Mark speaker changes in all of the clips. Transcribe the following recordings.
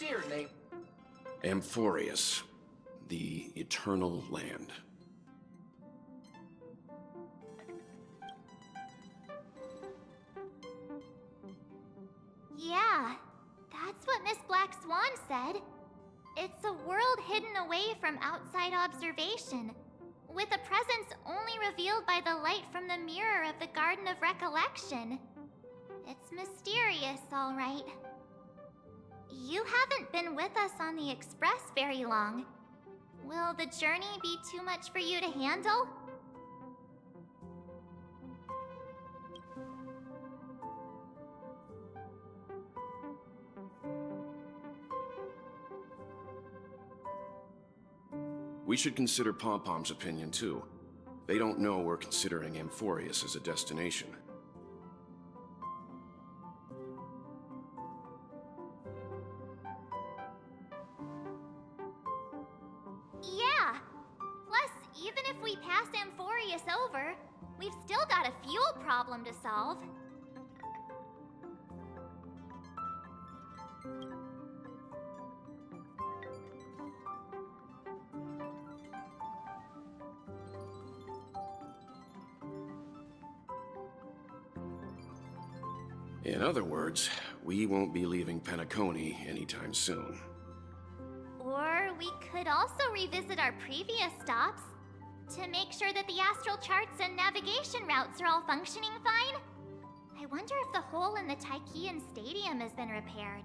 Speaker 1: Dear name.
Speaker 2: Amphorius, the Eternal Land.
Speaker 3: Yeah, that's what Miss Black Swan said. It's a world hidden away from outside observation, with a presence only revealed by the light from the mirror of the Garden of Recollection. It's mysterious, all right. You haven't been with us on the Express very long. Will the journey be too much for you to handle?
Speaker 2: We should consider Pom-Pom's opinion, too. They don't know we're considering Amphorius as a destination.
Speaker 3: Yeah! Plus, even if we pass Amphorius over, we've still got a fuel problem to solve.
Speaker 2: In other words, we won't be leaving Penacony anytime soon.
Speaker 3: Or we could also revisit our previous stops to make sure that the astral charts and navigation routes are all functioning fine. I wonder if the hole in the Tychean Stadium has been repaired.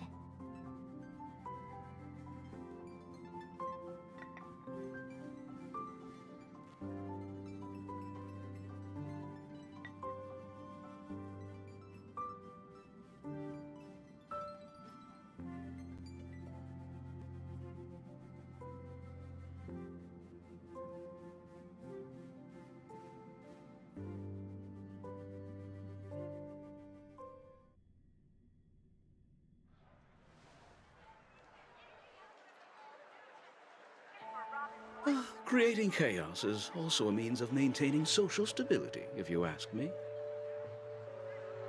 Speaker 4: Creating chaos is also a means of maintaining social stability, if you ask me.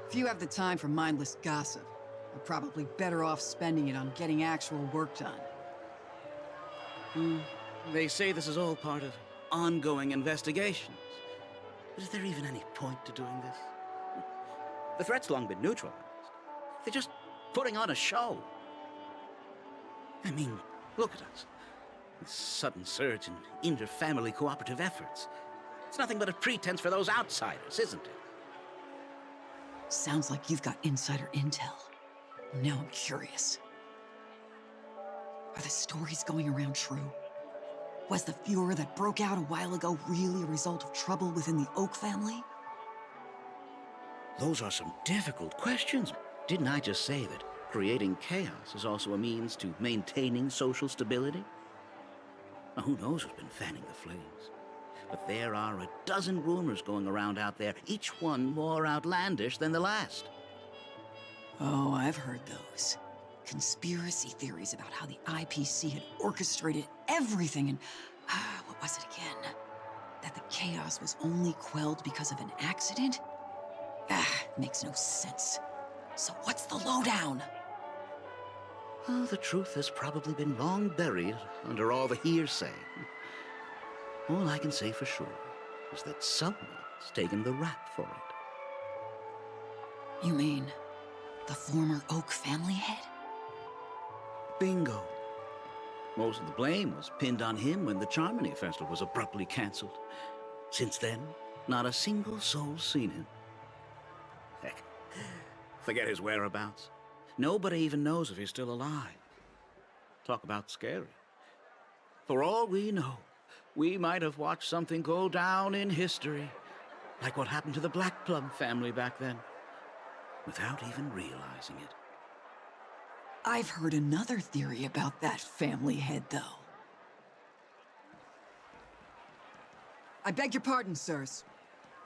Speaker 5: If you have the time for mindless gossip, you're probably better off spending it on getting actual work done.
Speaker 4: They say this is all part of ongoing investigations. But is there even any point to doing this? The threat's long been neutralized. They're just putting on a show. I mean, look at us. This sudden surge in inter-family cooperative efforts. It's nothing but a pretense for those outsiders, isn't it?
Speaker 5: Sounds like you've got insider intel. Now I'm curious. Are the stories going around true? Was the furor that broke out a while ago really a result of trouble within the Oak family?
Speaker 4: Those are some difficult questions. Didn't I just say that creating chaos is also a means to maintaining social stability? Now, who knows who's been fanning the flames? But there are a dozen rumors going around out there, each one more outlandish than the last.
Speaker 5: Oh, I've heard those. Conspiracy theories about how the IPC had orchestrated everything and... what was it again? That the chaos was only quelled because of an accident? Makes no sense. So what's the lowdown?
Speaker 4: Well, the truth has probably been long buried under all the hearsay. All I can say for sure is that someone's taken the rap for it.
Speaker 5: You mean the former Oak family head?
Speaker 4: Bingo. Most of the blame was pinned on him when the Charmony Festival was abruptly cancelled. Since then, not a single soul's seen him. Heck, forget his whereabouts. Nobody even knows if he's still alive. Talk about scary. For all we know, we might have watched something go down in history, like what happened to the Black Plum family back then, without even realizing it.
Speaker 5: I've heard another theory about that family head, though. I beg your pardon, sirs.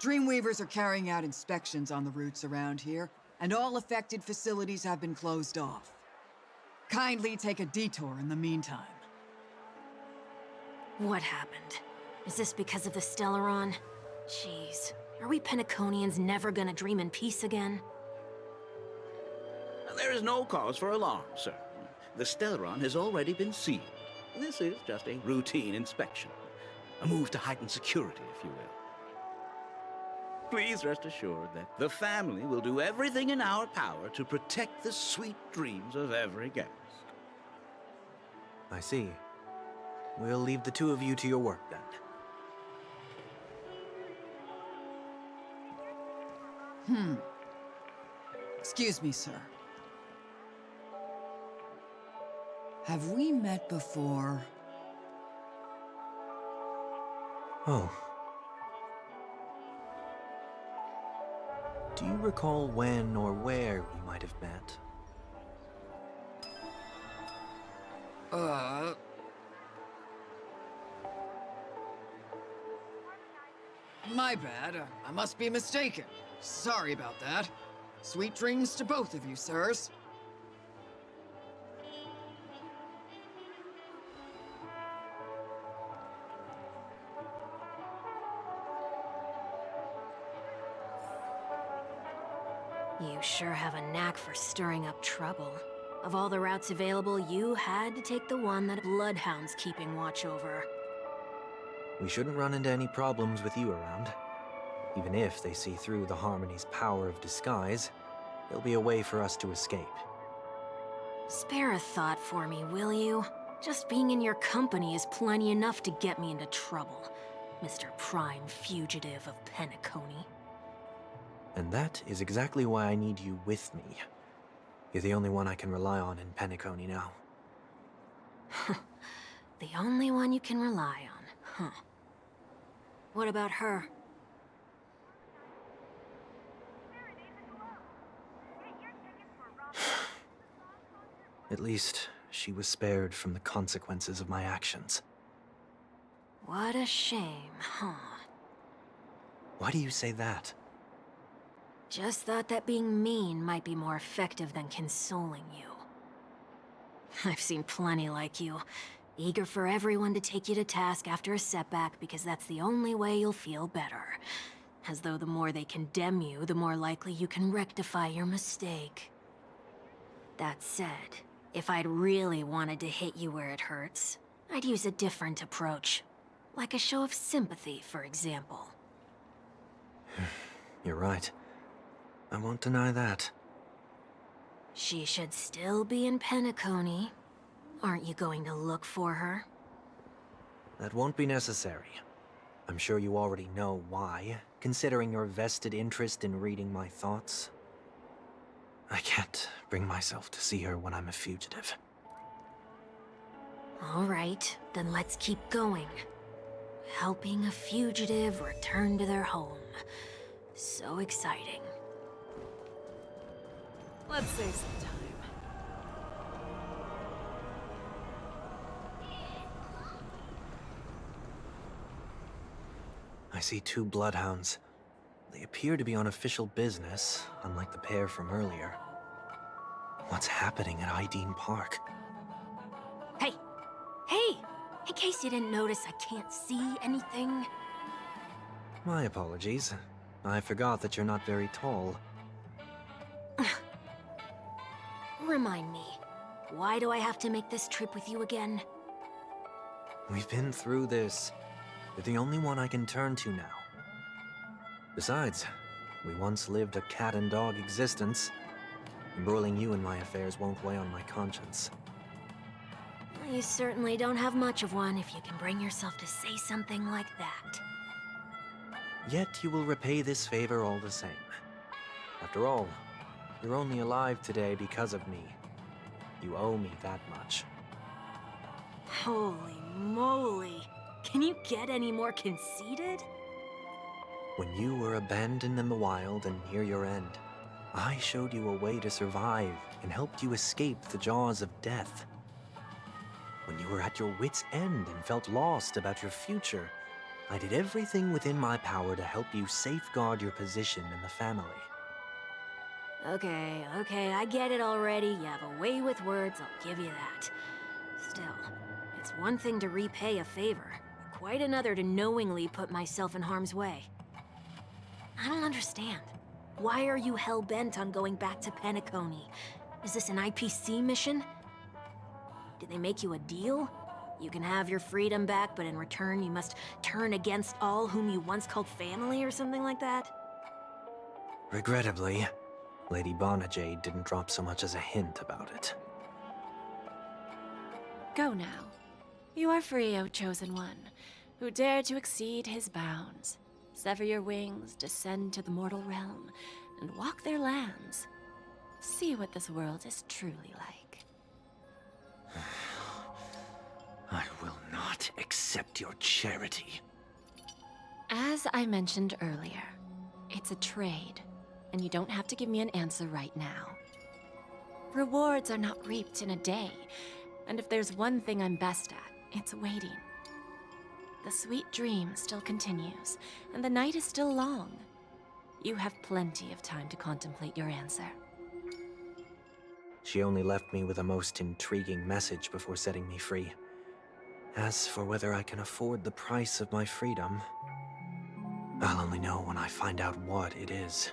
Speaker 5: Dreamweavers are carrying out inspections on the routes around here, and all affected facilities have been closed off. Kindly take a detour in the meantime.
Speaker 6: What happened? Is this because of the Stellaron? Jeez, are we Penaconians never gonna dream in peace again?
Speaker 4: There is no cause for alarm, sir. The Stellaron has already been sealed. This is just a routine inspection. A move to heighten security, if you will. Please rest assured that the family will do everything in our power to protect the sweet dreams of every guest.
Speaker 1: I see. We'll leave the two of you to your work then.
Speaker 5: Excuse me, sir. Have we met before?
Speaker 1: Oh. Do you recall when or where we might have met?
Speaker 5: My bad. I must be mistaken. Sorry about that. Sweet dreams to both of you, sirs.
Speaker 6: You sure have a knack for stirring up trouble. Of all the routes available, you had to take the one that Bloodhound's keeping watch over.
Speaker 1: We shouldn't run into any problems with you around. Even if they see through the Harmony's power of disguise, there'll be a way for us to escape.
Speaker 6: Spare a thought for me, will you? Just being in your company is plenty enough to get me into trouble, Mr. Prime Fugitive of Penacony.
Speaker 1: And that is exactly why I need you with me. You're the only one I can rely on in Penacony now.
Speaker 6: The only one you can rely on, huh? What about her?
Speaker 1: At least, she was spared from the consequences of my actions.
Speaker 6: What a shame, huh?
Speaker 1: Why do you say that?
Speaker 6: Just thought that being mean might be more effective than consoling you. I've seen plenty like you, eager for everyone to take you to task after a setback because that's the only way you'll feel better. As though the more they condemn you, the more likely you can rectify your mistake. That said, if I'd really wanted to hit you where it hurts, I'd use a different approach. Like a show of sympathy, for example.
Speaker 1: You're right. I won't deny that.
Speaker 6: She should still be in Penacony. Aren't you going to look for her?
Speaker 1: That won't be necessary. I'm sure you already know why, considering your vested interest in reading my thoughts. I can't bring myself to see her when I'm a fugitive.
Speaker 6: All right, then let's keep going. Helping a fugitive return to their home. So exciting. Let's save some time.
Speaker 1: I see two bloodhounds. They appear to be on official business, unlike the pair from earlier. What's happening at Ideen Park?
Speaker 6: Hey! Hey! In case you didn't notice, I can't see anything.
Speaker 1: My apologies. I forgot that you're not very tall.
Speaker 6: Remind me, why do I have to make this trip with you again?
Speaker 1: We've been through this. You're the only one I can turn to now. Besides, we once lived a cat-and-dog existence. Embroiling you in my affairs won't weigh on my conscience.
Speaker 6: You certainly don't have much of one if you can bring yourself to say something like that.
Speaker 1: Yet you will repay this favor all the same. After all, you're only alive today because of me. You owe me that much.
Speaker 6: Holy moly! Can you get any more conceited?
Speaker 1: When you were abandoned in the wild and near your end, I showed you a way to survive and helped you escape the jaws of death. When you were at your wit's end and felt lost about your future, I did everything within my power to help you safeguard your position in the family.
Speaker 6: Okay, I get it already. You have a way with words, I'll give you that. Still, it's one thing to repay a favor, but quite another to knowingly put myself in harm's way. I don't understand. Why are you hell-bent on going back to Penacony? Is this an IPC mission? Did they make you a deal? You can have your freedom back, but in return you must turn against all whom you once called family or something like that?
Speaker 1: Regrettably, Lady Bonajade didn't drop so much as a hint about it.
Speaker 7: Go now. You are free, O Chosen One, who dare to exceed his bounds. Sever your wings, descend to the mortal realm, and walk their lands. See what this world is truly like.
Speaker 1: I will not accept your charity.
Speaker 7: As I mentioned earlier, it's a trade, and you don't have to give me an answer right now. Rewards are not reaped in a day, and if there's one thing I'm best at, it's waiting. The sweet dream still continues, and the night is still long. You have plenty of time to contemplate your answer.
Speaker 1: She only left me with a most intriguing message before setting me free. As for whether I can afford the price of my freedom, I'll only know when I find out what it is.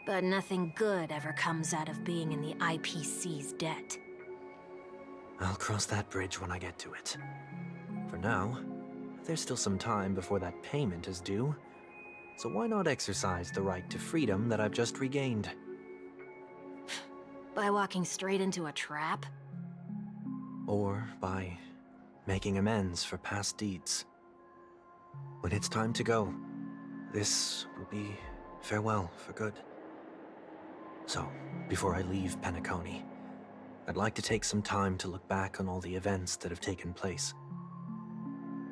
Speaker 6: But nothing good ever comes out of being in the IPC's debt.
Speaker 1: I'll cross that bridge when I get to it. For now, there's still some time before that payment is due, so why not exercise the right to freedom that I've just regained?
Speaker 6: By walking straight into a trap?
Speaker 1: Or by making amends for past deeds. When it's time to go, this will be farewell for good. So, before I leave Penacony, I'd like to take some time to look back on all the events that have taken place.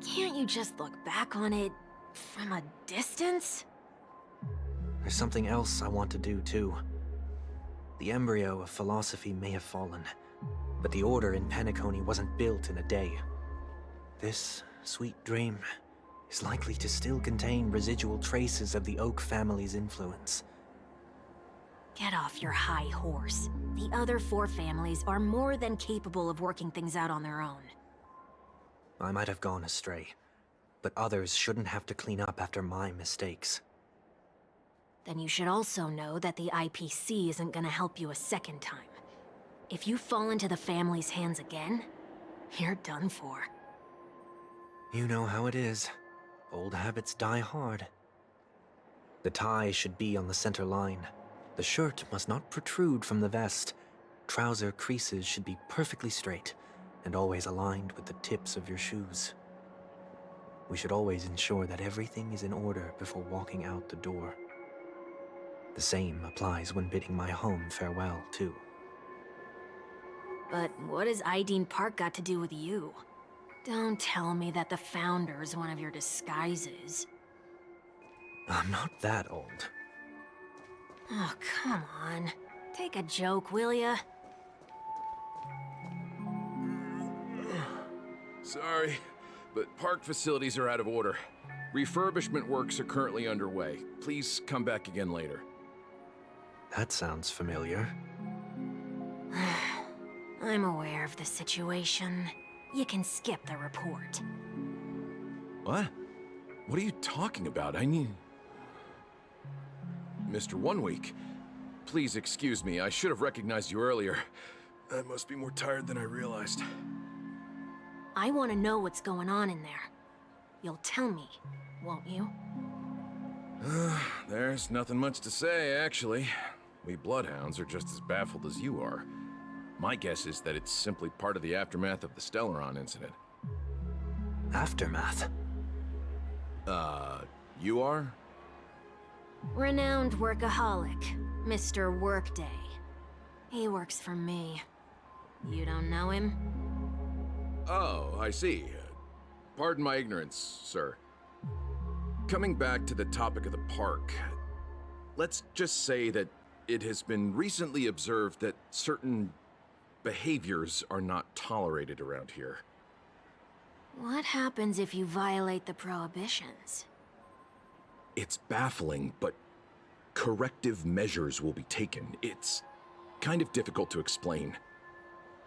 Speaker 6: Can't you just look back on it from a distance?
Speaker 1: There's something else I want to do, too. The embryo of philosophy may have fallen, but the order in Penacony wasn't built in a day. This sweet dream is likely to still contain residual traces of the Oak family's influence.
Speaker 6: Get off your high horse. The other 4 families are more than capable of working things out on their own.
Speaker 1: I might have gone astray, but others shouldn't have to clean up after my mistakes.
Speaker 6: Then you should also know that the IPC isn't gonna help you a second time. If you fall into the family's hands again, you're done for.
Speaker 1: You know how it is. Old habits die hard. The tie should be on the center line. The shirt must not protrude from the vest. Trouser creases should be perfectly straight, and always aligned with the tips of your shoes. We should always ensure that everything is in order before walking out the door. The same applies when bidding my home farewell, too.
Speaker 6: But what has Ideen Park got to do with you? Don't tell me that the Founder's one of your disguises.
Speaker 1: I'm not that old.
Speaker 6: Oh, come on. Take a joke, will ya?
Speaker 8: Sorry, but park facilities are out of order. Refurbishment works are currently underway. Please come back again later.
Speaker 1: That sounds familiar.
Speaker 6: I'm aware of the situation. You can skip the report.
Speaker 8: What? What are you talking about? I need... Mr. One Week, please excuse me. I should have recognized you earlier. I must be more tired than I realized.
Speaker 6: I want to know what's going on in there. You'll tell me, won't you?
Speaker 8: There's nothing much to say, actually. We Bloodhounds are just as baffled as you are. My guess is that it's simply part of the aftermath of the Stellaron incident.
Speaker 1: Aftermath?
Speaker 8: You are?
Speaker 6: Renowned workaholic, Mr. Workday. He works for me. You don't know him?
Speaker 8: Oh, I see. Pardon my ignorance, sir. Coming back to the topic of the park, let's just say that it has been recently observed that certain behaviors are not tolerated around here.
Speaker 6: What happens if you violate the prohibitions?
Speaker 8: It's baffling, but corrective measures will be taken. It's kind of difficult to explain.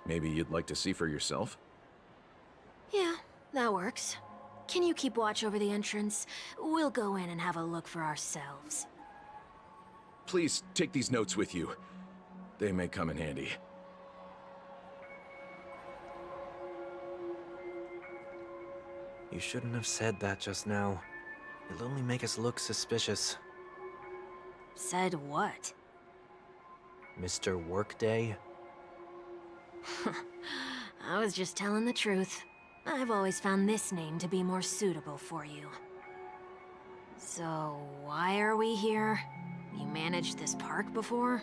Speaker 8: Maybe you'd like to see for yourself?
Speaker 6: Yeah, that works. Can you keep watch over the entrance? We'll go in and have a look for ourselves.
Speaker 8: Please take these notes with you. They may come in handy.
Speaker 1: You shouldn't have said that just now. It'll only make us look suspicious.
Speaker 6: Said what?
Speaker 1: Mr. Workday?
Speaker 6: I was just telling the truth. I've always found this name to be more suitable for you. So, why are we here? You managed this park before?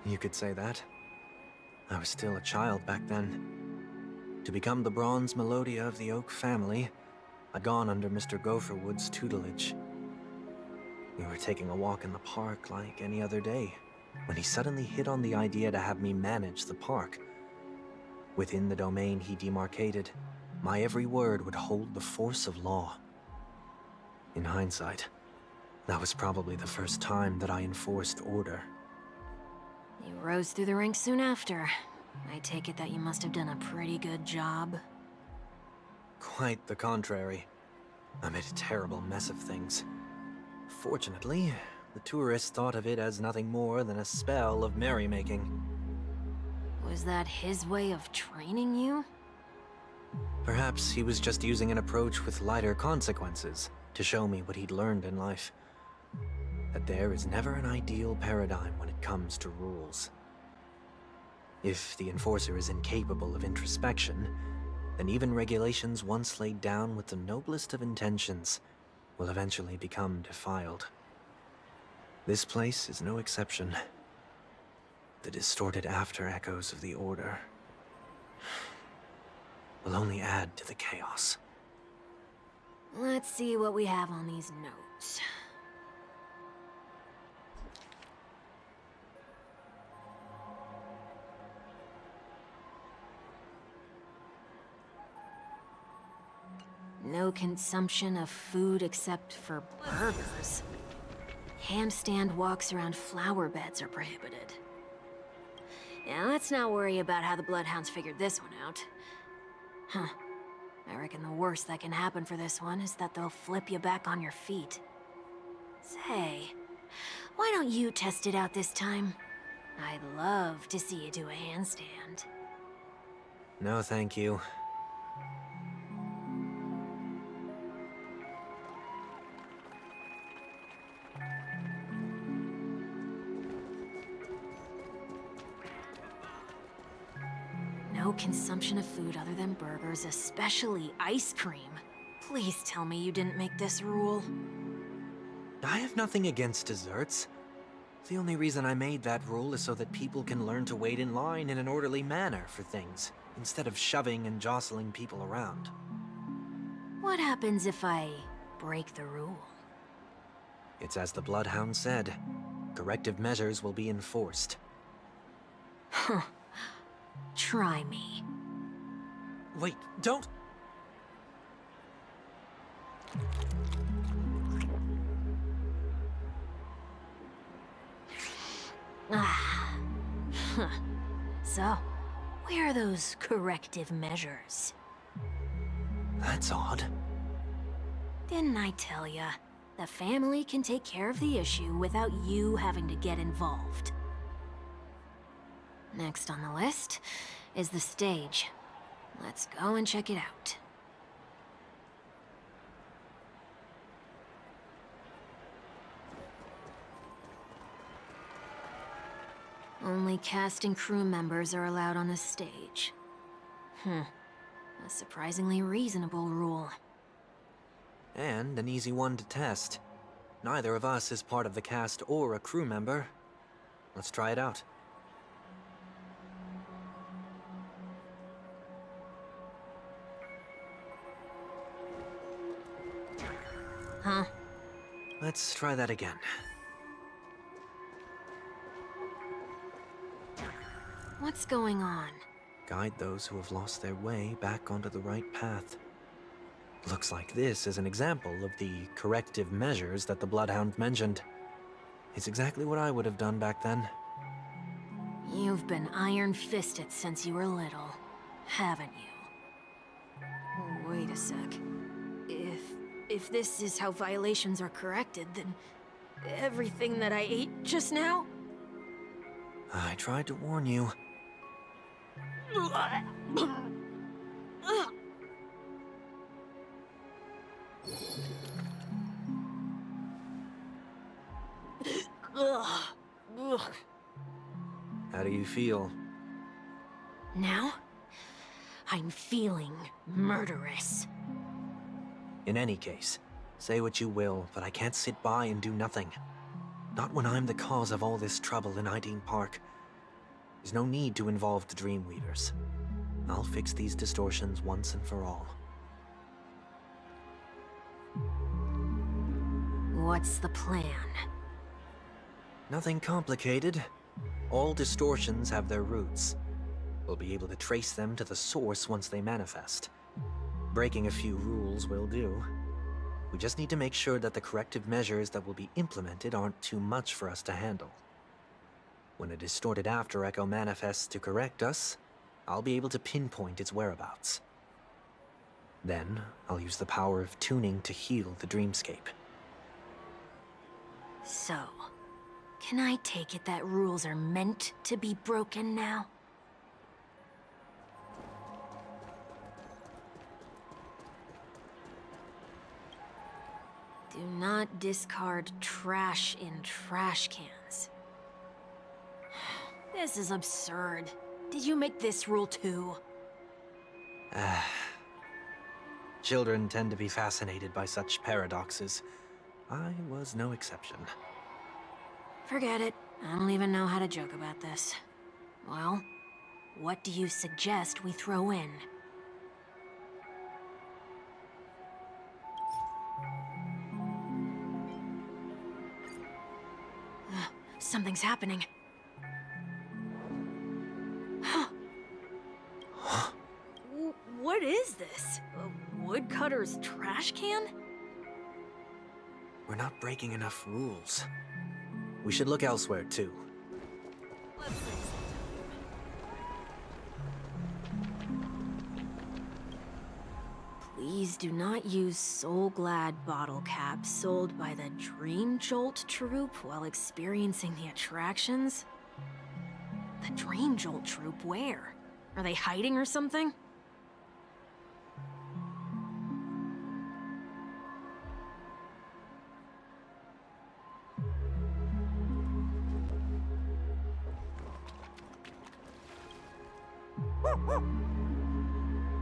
Speaker 1: You could say that. I was still a child back then. To become the bronze Melodia of the Oak family, I'd gone under Mr. Gopherwood's tutelage. We were taking a walk in the park like any other day, when he suddenly hit on the idea to have me manage the park. Within the domain he demarcated, my every word would hold the force of law. In hindsight, that was probably the first time that I enforced order.
Speaker 6: You rose through the ranks soon after. I take it that you must have done a pretty good job.
Speaker 1: Quite the contrary. I made a terrible mess of things. Fortunately, the tourists thought of it as nothing more than a spell of merrymaking.
Speaker 6: Was that his way of training you?
Speaker 1: Perhaps he was just using an approach with lighter consequences to show me what he'd learned in life. That there is never an ideal paradigm when it comes to rules. If the enforcer is incapable of introspection, then even regulations once laid down with the noblest of intentions will eventually become defiled. This place is no exception. The distorted after-echoes of the Order will only add to the chaos.
Speaker 6: Let's see what we have on these notes. No consumption of food except for burgers. Handstand walks around flower beds are prohibited. Yeah, let's not worry about how the Bloodhounds figured this one out. Huh. I reckon the worst that can happen for this one is that they'll flip you back on your feet. Say, why don't you test it out this time? I'd love to see you do a handstand.
Speaker 1: No, thank you.
Speaker 6: No consumption of food other than burgers, especially ice cream. Please tell me you didn't make this rule.
Speaker 1: I have nothing against desserts. The only reason I made that rule is so that people can learn to wait in line in an orderly manner for things, instead of shoving and jostling people around.
Speaker 6: What happens if I break the rule?
Speaker 1: It's as the Bloodhound said. Corrective measures will be enforced.
Speaker 6: Huh. Try me.
Speaker 1: Wait, don't!
Speaker 6: Ah. Huh. So, where are those corrective measures?
Speaker 1: That's odd.
Speaker 6: Didn't I tell ya? The family can take care of the issue without you having to get involved. Next on the list is the stage. Let's go and check it out. Only cast and crew members are allowed on the stage. A surprisingly reasonable rule.
Speaker 1: And an easy one to test. Neither of us is part of the cast or a crew member. Let's try it out.
Speaker 6: Huh?
Speaker 1: Let's try that again.
Speaker 6: What's going on?
Speaker 1: Guide those who have lost their way back onto the right path. Looks like this is an example of the corrective measures that the Bloodhound mentioned. It's exactly what I would have done back then.
Speaker 6: You've been iron-fisted since you were little, haven't you? Wait a sec. If this is how violations are corrected, then everything that I ate just now?
Speaker 1: I tried to warn you.
Speaker 6: Ugh. Ugh.
Speaker 1: How do you feel?
Speaker 6: Now, I'm feeling murderous.
Speaker 1: In any case, say what you will, but I can't sit by and do nothing. Not when I'm the cause of all this trouble in Ideen Park. There's no need to involve the Dreamweavers. I'll fix these distortions once and for all.
Speaker 6: What's the plan?
Speaker 1: Nothing complicated. All distortions have their roots. We'll be able to trace them to the source once they manifest. Breaking a few rules will do. We just need to make sure that the corrective measures that will be implemented aren't too much for us to handle. When a distorted after echo manifests to correct us, I'll be able to pinpoint its whereabouts. Then, I'll use the power of tuning to heal the dreamscape.
Speaker 6: So, can I take it that rules are meant to be broken now? Do not discard trash in trash cans. This is absurd. Did you make this rule too?
Speaker 1: Children tend to be fascinated by such paradoxes. I was no exception.
Speaker 6: Forget it. I don't even know how to joke about this. Well, what do you suggest we throw in? Something's happening. What is this? A woodcutter's trash can?
Speaker 1: We're not breaking enough rules. We should look elsewhere, too.
Speaker 6: Please do not use Soul Glad bottle caps sold by the Dream Jolt troupe while experiencing the attractions. The Dream Jolt troupe, where? Are they hiding or something?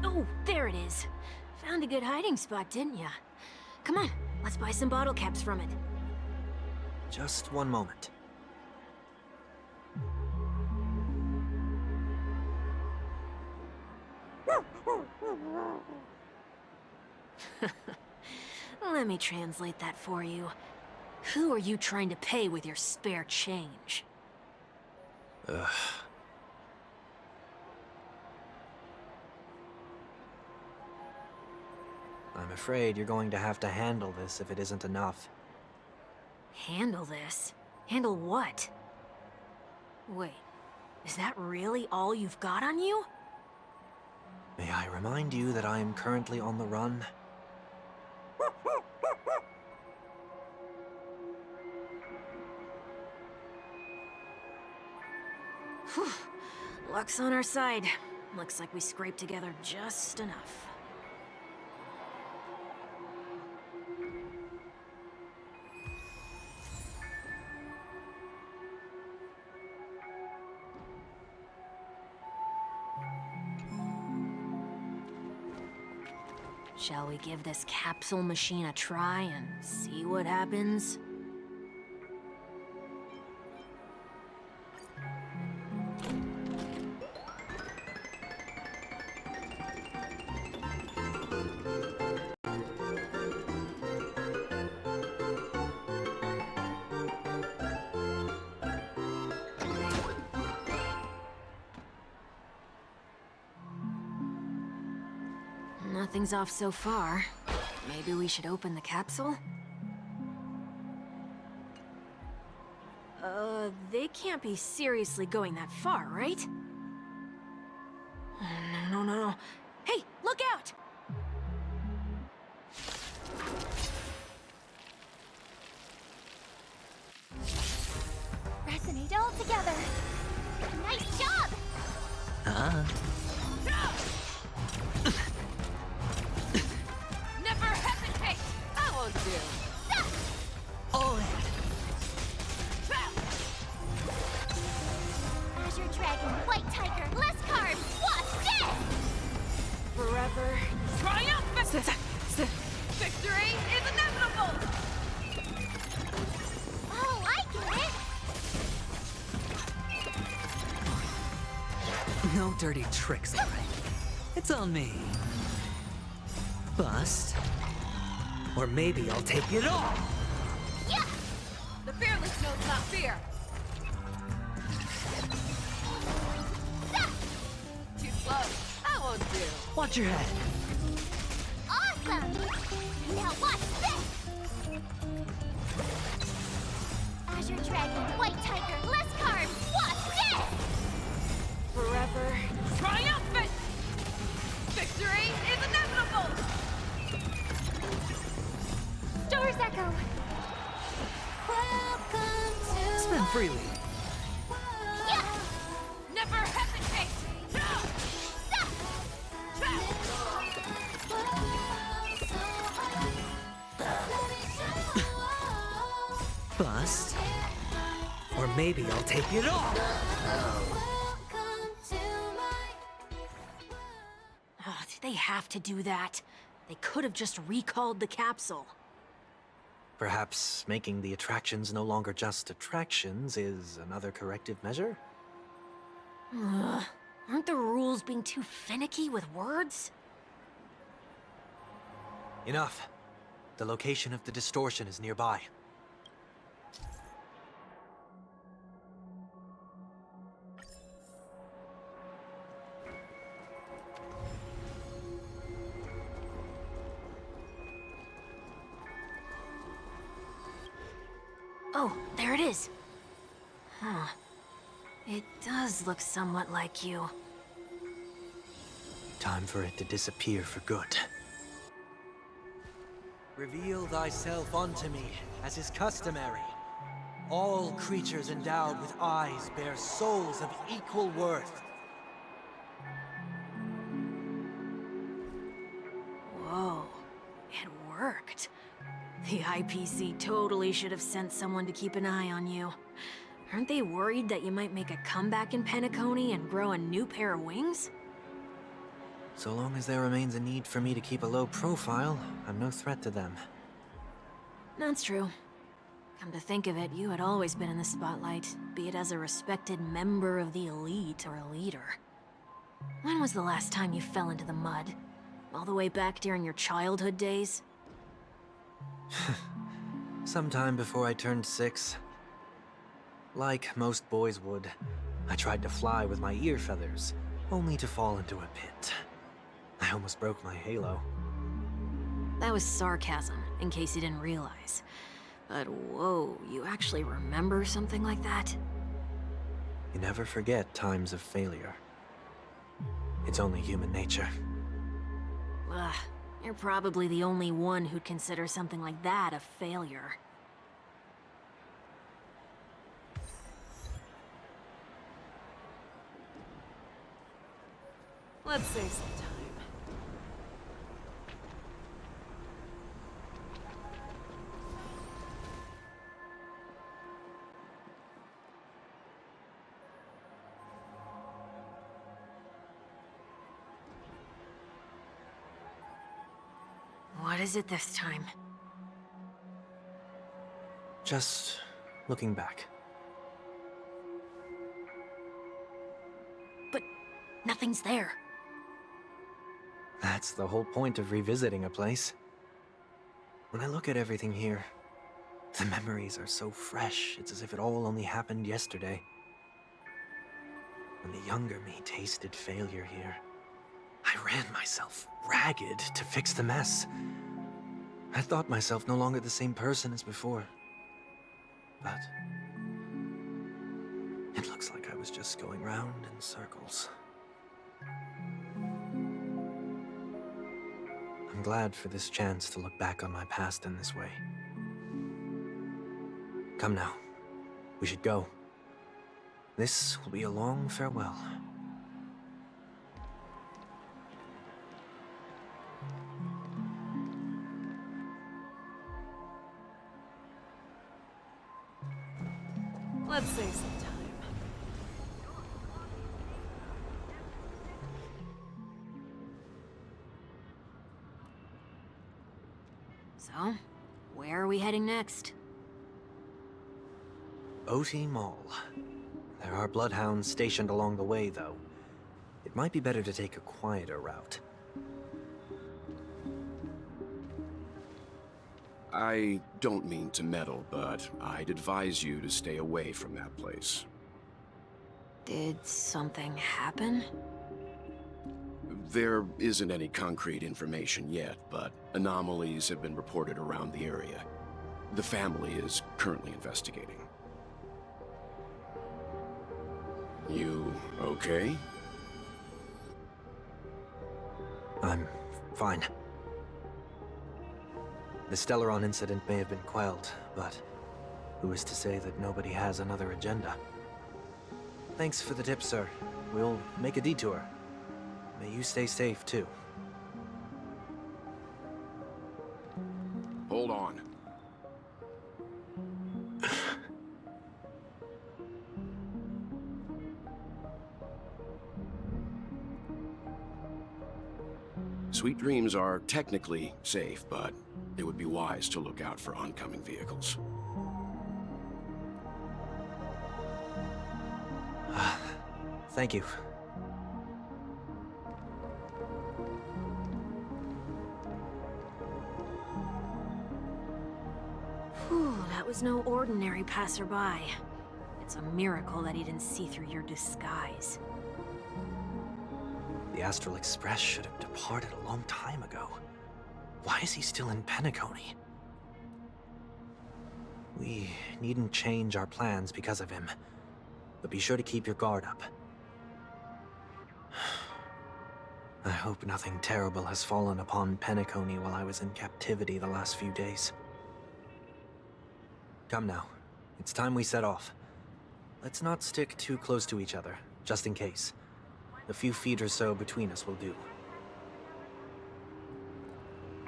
Speaker 6: Oh, there it is. Found a good hiding spot, didn't ya? Come on, let's buy some bottle caps from it.
Speaker 1: Just one moment.
Speaker 6: Let me translate that for you. Who are you trying to pay with your spare change?
Speaker 1: Ugh. I'm afraid you're going to have to handle this if it isn't enough.
Speaker 6: Handle this? Handle what? Wait, is that really all you've got on you?
Speaker 1: May I remind you that I am currently on the run?
Speaker 6: Whew. Luck's on our side. Looks like we scraped together just enough. Shall we give this capsule machine a try and see what happens? Nothing's off so far. Maybe we should open the capsule? They can't be seriously going that far, right? No. Hey, look out!
Speaker 3: Resonate all together. Nice job!
Speaker 7: Never hesitate! I won't do.
Speaker 1: All in.
Speaker 7: Trap!
Speaker 9: No dirty tricks, alright? It's on me. Bust. Or maybe I'll take it all!
Speaker 3: Yeah!
Speaker 7: The fearless knows not fear. Too slow. That won't do.
Speaker 9: Watch your head.
Speaker 3: Awesome! Now watch this! Azure Dragon, White Tiger, less carbs, watch this!
Speaker 7: Forever triumphant! Victory is inevitable!
Speaker 3: Store's Echo! Welcome to
Speaker 9: Spend freely.
Speaker 3: Yeah!
Speaker 7: Never hesitate!
Speaker 9: Bust. Or maybe I'll take it all!
Speaker 6: Oh, did they have to do that? They could have just recalled the capsule.
Speaker 1: Perhaps making the attractions no longer just attractions is another corrective measure?
Speaker 6: Ugh. Aren't the rules being too finicky with words?
Speaker 1: Enough. The location of the distortion is nearby.
Speaker 6: Oh, there it is. Huh. It does look somewhat like you.
Speaker 1: Time for it to disappear for good. Reveal thyself unto me, as is customary. All creatures endowed with eyes bear souls of equal worth.
Speaker 6: Whoa. It worked. The IPC totally should have sent someone to keep an eye on you. Aren't they worried that you might make a comeback in Penacony and grow a new pair of wings?
Speaker 1: So long as there remains a need for me to keep a low profile, I'm no threat to them.
Speaker 6: That's true. Come to think of it, you had always been in the spotlight, be it as a respected member of the elite or a leader. When was the last time you fell into the mud? All the way back during your childhood days?
Speaker 1: Sometime before I turned 6. Like most boys would, I tried to fly with my ear feathers, only to fall into a pit. I almost broke my halo.
Speaker 6: That was sarcasm, in case you didn't realize. But whoa, you actually remember something like that?
Speaker 1: You never forget times of failure. It's only human nature.
Speaker 6: Ugh, you're probably the only one who'd consider something like that a failure.
Speaker 7: Let's save some time.
Speaker 6: What is it this time?
Speaker 1: Just looking back.
Speaker 6: But nothing's there.
Speaker 1: That's the whole point of revisiting a place. When I look at everything here, the memories are so fresh, it's as if it all only happened yesterday. When the younger me tasted failure here, I ran myself ragged to fix the mess. I thought myself no longer the same person as before. But it looks like I was just going round in circles. I'm glad for this chance to look back on my past in this way. Come now, we should go. This will be a long farewell.
Speaker 7: Let's save some time.
Speaker 6: So, where are we heading next?
Speaker 1: OT Mall. There are bloodhounds stationed along the way, though. It might be better to take a quieter route.
Speaker 2: I don't mean to meddle, but I'd advise you to stay away from that place.
Speaker 6: Did something happen?
Speaker 2: There isn't any concrete information yet, but anomalies have been reported around the area. The family is currently investigating. You okay?
Speaker 1: I'm fine. The Stellaron incident may have been quelled, but who is to say that nobody has another agenda? Thanks for the tip, sir. We'll make a detour. May you stay safe, too.
Speaker 2: Hold on. Sweet Dreams are technically safe, but it would be wise to look out for oncoming vehicles.
Speaker 1: Thank you.
Speaker 6: Whew, that was no ordinary passerby. It's a miracle that he didn't see through your disguise.
Speaker 1: The Astral Express should have departed a long time ago. Why is he still in Penacony? We needn't change our plans because of him, but be sure to keep your guard up. I hope nothing terrible has fallen upon Penacony while I was in captivity the last few days. Come now, it's time we set off. Let's not stick too close to each other, just in case. A few feet or so between us will do.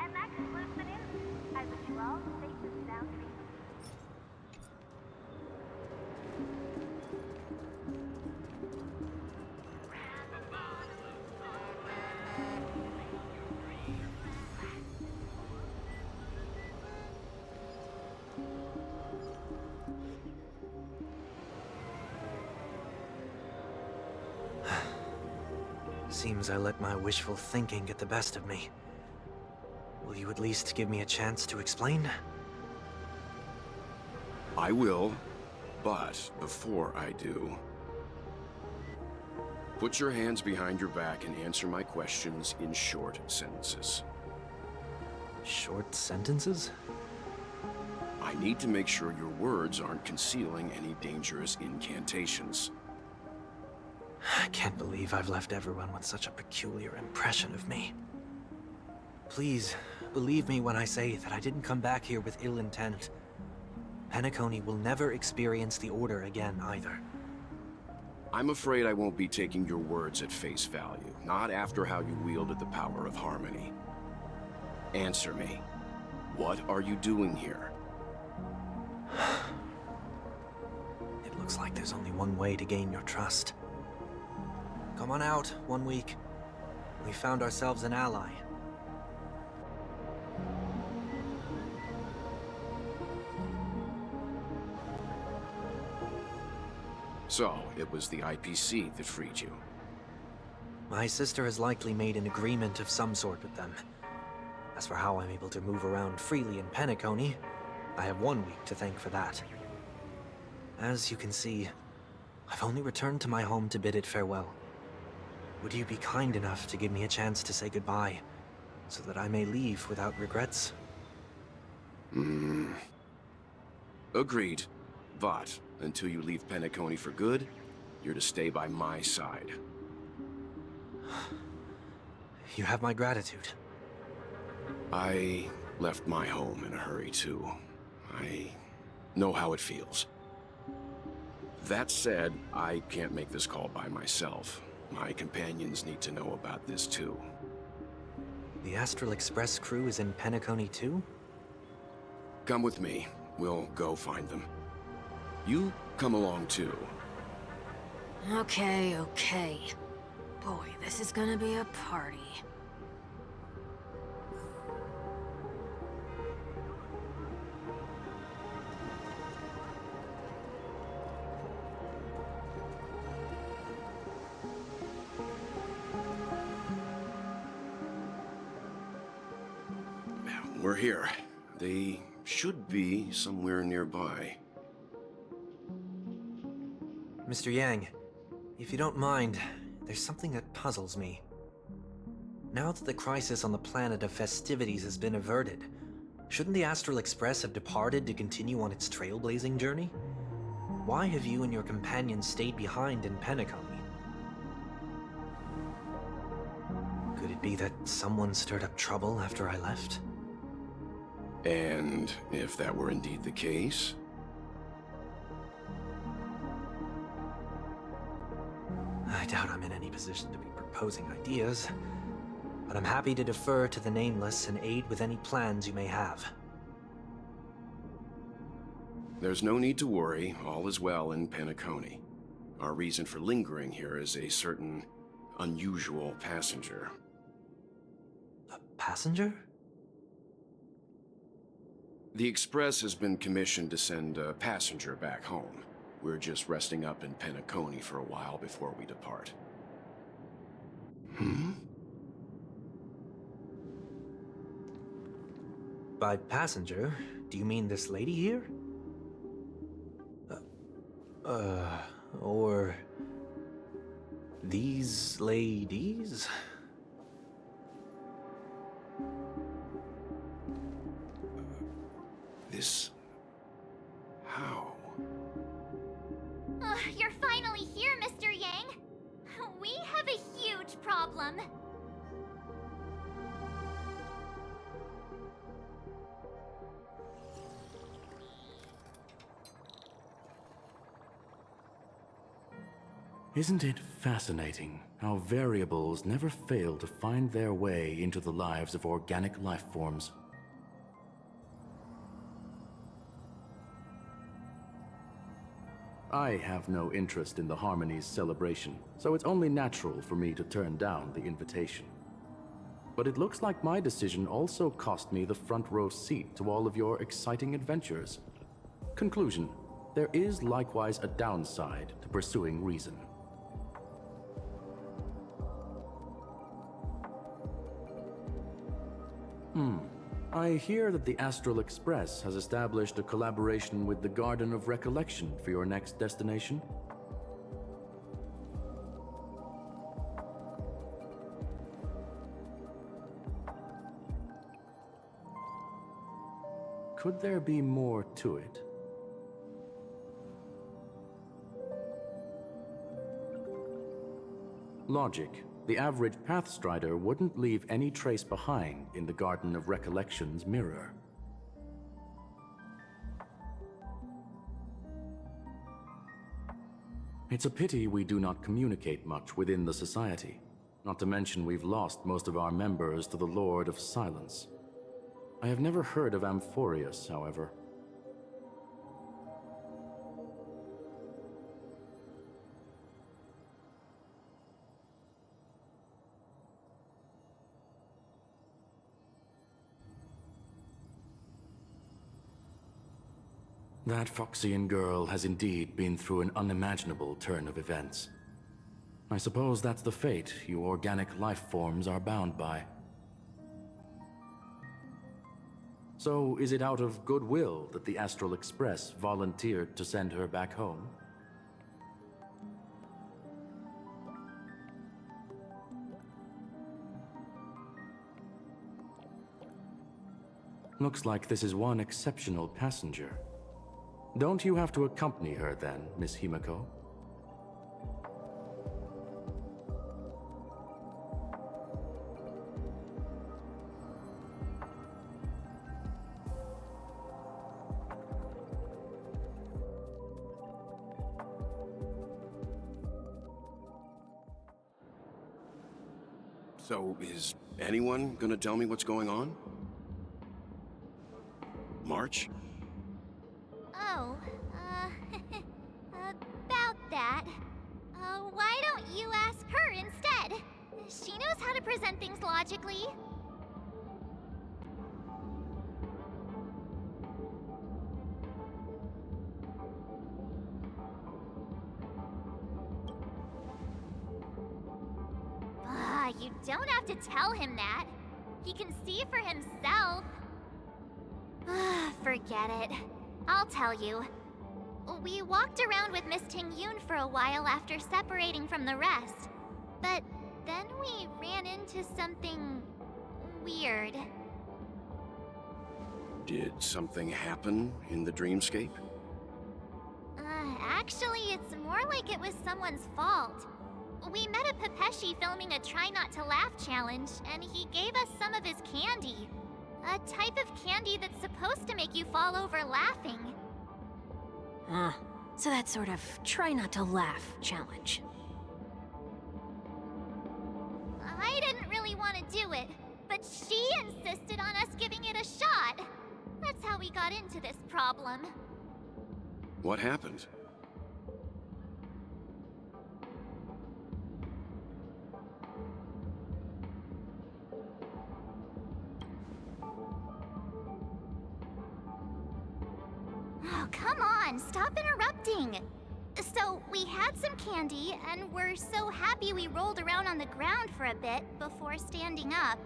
Speaker 10: And that concludes the news. I wish you all safe and sound sleep.
Speaker 1: Seems I let my wishful thinking get the best of me. Will you at least give me a chance to explain?
Speaker 2: I will, but before I do, put your hands behind your back and answer my questions in short sentences.
Speaker 1: Short sentences?
Speaker 2: I need to make sure your words aren't concealing any dangerous incantations.
Speaker 1: I can't believe I've left everyone with such a peculiar impression of me. Please, believe me when I say that I didn't come back here with ill intent. Penacony will never experience the Order again, either.
Speaker 2: I'm afraid I won't be taking your words at face value, not after how you wielded the power of harmony. Answer me. What are you doing here?
Speaker 1: It looks like there's only one way to gain your trust. Come on out, 1 week. We found ourselves an ally.
Speaker 2: So, it was the IPC that freed you.
Speaker 1: My sister has likely made an agreement of some sort with them. As for how I'm able to move around freely in Penacony, I have 1 week to thank for that. As you can see, I've only returned to my home to bid it farewell. Would you be kind enough to give me a chance to say goodbye, so that I may leave without regrets?
Speaker 2: Agreed. But, until you leave Penacony for good, you're to stay by my side.
Speaker 1: You have my gratitude.
Speaker 2: I left my home in a hurry, too. I know how it feels. That said, I can't make this call by myself. My companions need to know about this, too.
Speaker 1: The Astral Express crew is in Penacony too?
Speaker 2: Come with me. We'll go find them. You come along, too.
Speaker 6: Okay, okay. Boy, this is gonna be a party.
Speaker 2: we're here. They should be somewhere nearby.
Speaker 1: Mr. Yang, if you don't mind, there's something that puzzles me. Now that the crisis on the planet of festivities has been averted, shouldn't the Astral Express have departed to continue on its trailblazing journey? Why have you and your companions stayed behind in Penacony? Could it be that someone stirred up trouble after I left?
Speaker 2: And if that were indeed the case?
Speaker 1: I doubt I'm in any position to be proposing ideas, but I'm happy to defer to the Nameless and aid with any plans you may have.
Speaker 2: There's no need to worry. All is well in Penacony. Our reason for lingering here is a certain unusual passenger.
Speaker 1: A passenger?
Speaker 2: The Express has been commissioned to send a passenger back home. We're just resting up in Penacony for a while before we depart.
Speaker 1: By passenger, do you mean this lady here? Or these ladies?
Speaker 2: This... how?
Speaker 3: You're finally here, Mr. Yang. We have a huge problem.
Speaker 11: Isn't it fascinating how variables never fail to find their way into the lives of organic life forms? I have no interest in the Harmony's celebration, so it's only natural for me to turn down the invitation. But it looks like my decision also cost me the front row seat to all of your exciting adventures. Conclusion: there is likewise a downside to pursuing reason. I hear that the Astral Express has established a collaboration with the Garden of Recollection for your next destination. Could there be more to it? Logic. The average Pathstrider wouldn't leave any trace behind in the Garden of Recollection's mirror. It's a pity we do not communicate much within the Society. Not to mention we've lost most of our members to the Lord of Silence. I have never heard of Amphorius, however. That Foxian girl has indeed been through an unimaginable turn of events. I suppose that's the fate you organic life forms are bound by. So, is it out of goodwill that the Astral Express volunteered to send her back home? Looks like this is one exceptional passenger. Don't you have to accompany her then, Miss Himiko?
Speaker 2: So, is anyone gonna tell me what's going on? March?
Speaker 3: Oh, about that. Why don't you ask her instead? She knows how to present things logically. You don't have to tell him that. He can see for himself. forget it. I'll tell you. We walked around with Miss Ting-Yoon for a while after separating from the rest. But then we ran into something weird.
Speaker 2: Did something happen in the dreamscape?
Speaker 3: Actually, it's more like it was someone's fault. We met a Pepeshi filming a Try Not to Laugh challenge, and he gave us some of his candy. A type of candy that's supposed to make you fall over laughing.
Speaker 6: So that sort of try not to laugh challenge.
Speaker 3: I didn't really want to do it, but she insisted on us giving it a shot. That's how we got into this problem.
Speaker 2: What happened?
Speaker 3: Oh, come on, stop interrupting. So, we had some candy, and we're so happy we rolled around on the ground for a bit before standing up.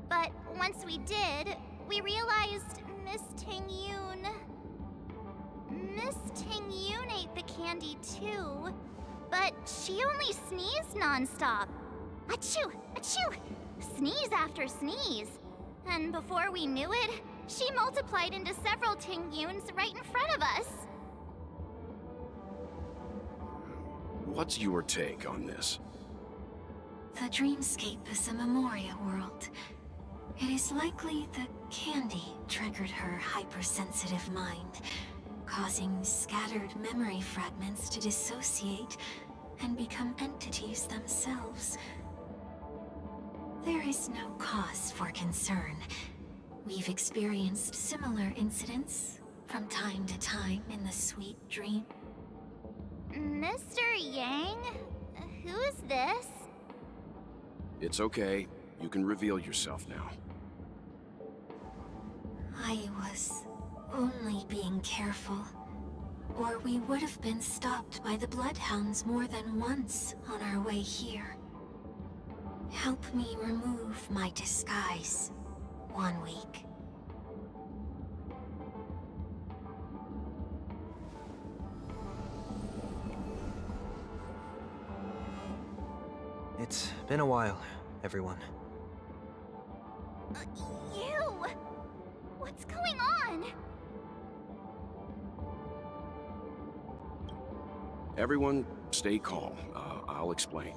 Speaker 3: But once we did, we realized Miss Ting-Yoon ate the candy too. But she only sneezed nonstop. Achoo! Achoo! Sneeze after sneeze. And before we knew it, she multiplied into several Ting-Yoons right in front of us.
Speaker 2: What's your take on this?
Speaker 6: The dreamscape is a Memoria world. It is likely the candy triggered her hypersensitive mind, causing scattered memory fragments to dissociate and become entities themselves. There is no cause for concern. We've experienced similar incidents from time to time in the sweet dream.
Speaker 3: Mr. Yang? Who's this?
Speaker 2: It's okay. You can reveal yourself now.
Speaker 6: I was only being careful, or we would have been stopped by the Bloodhounds more than once on our way here. Help me remove my disguise 1 week.
Speaker 1: It's been a while, everyone.
Speaker 3: You! What's going on?
Speaker 2: Everyone, stay calm. I'll explain.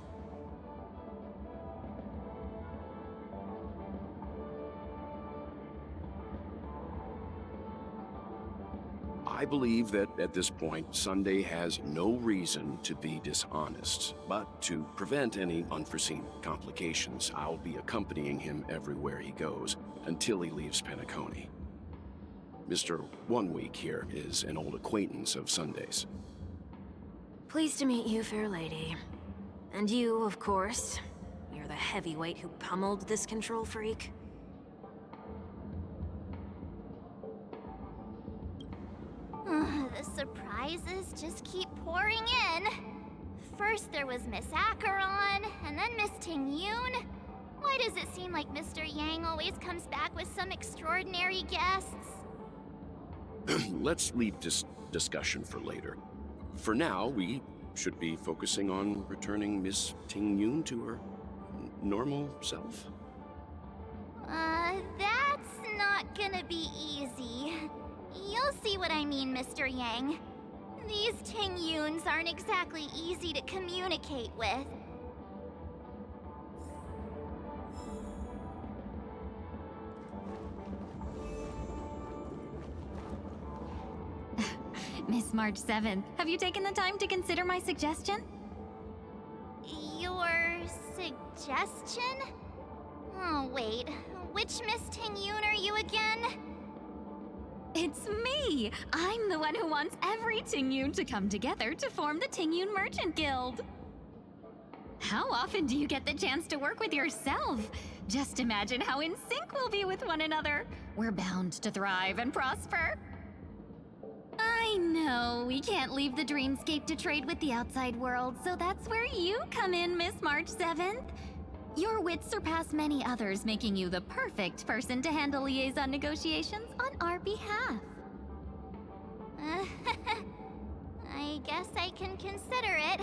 Speaker 2: I believe that at this point, Sunday has no reason to be dishonest. But to prevent any unforeseen complications, I'll be accompanying him everywhere he goes until he leaves Penacony. Mr. 1 Week here is an old acquaintance of Sunday's.
Speaker 6: Pleased to meet you, fair lady. And you, of course. You're the heavyweight who pummeled this control freak.
Speaker 3: The surprises just keep pouring in. First there was Miss Acheron, and then Miss Ting-Yoon. Why does it seem like Mr. Yang always comes back with some extraordinary guests?
Speaker 2: Let's leave this discussion for later. For now, we should be focusing on returning Miss Ting-Yoon to her normal self.
Speaker 3: That's not gonna be easy. You'll see what I mean, Mr. Yang. These Ting-Yoons aren't exactly easy to communicate with.
Speaker 12: Miss March 7th, have you taken the time to consider my suggestion?
Speaker 3: Your suggestion? Oh, wait. Which Miss Ting-Yoon are you again?
Speaker 12: It's me! I'm the one who wants every Ting-Yoon to come together to form the Ting-Yoon Merchant Guild. How often do you get the chance to work with yourself? Just imagine how in sync we'll be with one another. We're bound to thrive and prosper. I know, we can't leave the dreamscape to trade with the outside world, so that's where you come in, Miss March 7th. Your wits surpass many others, making you the perfect person to handle liaison negotiations on our behalf.
Speaker 3: I guess I can consider it.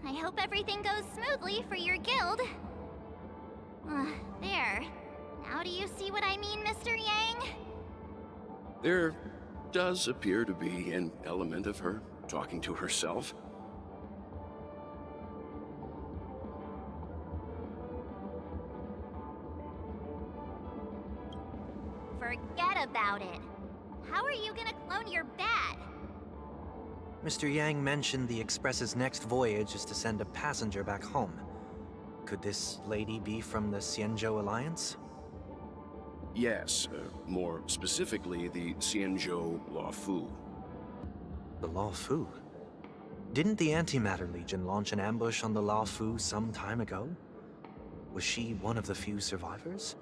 Speaker 3: I hope everything goes smoothly for your guild. There. Now do you see what I mean, Mr. Yang?
Speaker 2: There does appear to be an element of her talking to herself.
Speaker 3: Forget about it. How are you gonna clone your bat?
Speaker 1: Mr. Yang mentioned the Express's next voyage is to send a passenger back home. Could this lady be from the Xianzhou Alliance?
Speaker 2: Yes, more specifically, the Xianzhou Luofu.
Speaker 1: The Luofu? Didn't the Antimatter Legion launch an ambush on the Luofu some time ago? Was she one of the few survivors?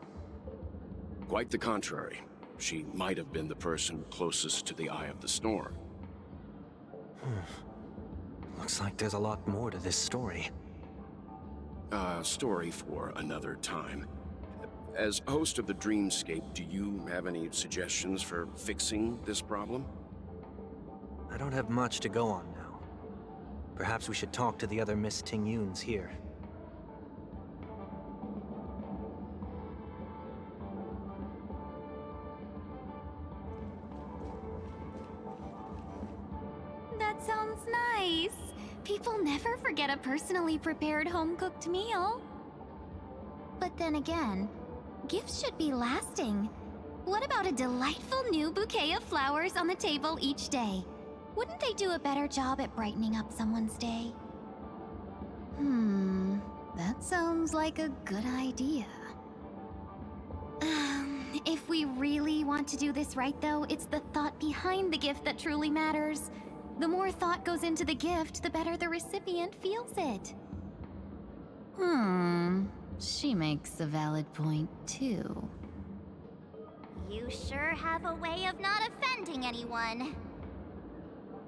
Speaker 2: Quite the contrary. She might have been the person closest to the eye of the storm.
Speaker 1: Looks like there's a lot more to this story.
Speaker 2: Story for another time. As host of the Dreamscape, do you have any suggestions for fixing this problem?
Speaker 1: I don't have much to go on now. Perhaps we should talk to the other Miss Tingyuns here.
Speaker 12: That sounds nice. People never forget a personally prepared home-cooked meal. But then again, gifts should be lasting. What about a delightful new bouquet of flowers on the table each day? Wouldn't they do a better job at brightening up someone's day? That sounds like a good idea. If we really want to do this right, though, it's the thought behind the gift that truly matters. The more thought goes into the gift, the better the recipient feels it. She makes a valid point, too.
Speaker 3: You sure have a way of not offending anyone.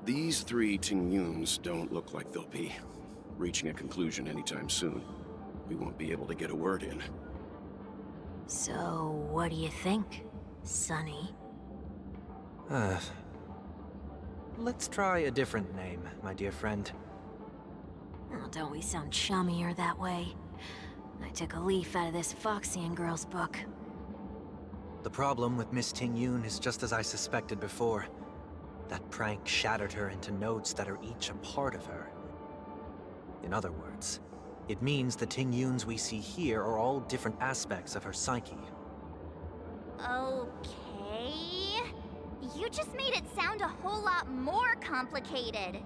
Speaker 2: These three Tingyuns don't look like they'll be reaching a conclusion anytime soon. We won't be able to get a word in.
Speaker 6: So, what do you think, Sonny?
Speaker 1: Let's try a different name, my dear friend.
Speaker 6: Oh, don't we sound chummier that way? I took a leaf out of this Foxian girl's book.
Speaker 1: The problem with Miss Tingyun is just as I suspected before. That prank shattered her into notes that are each a part of her. In other words, it means the Tingyuns we see here are all different aspects of her psyche.
Speaker 3: Okay. You just made it sound a whole lot more complicated.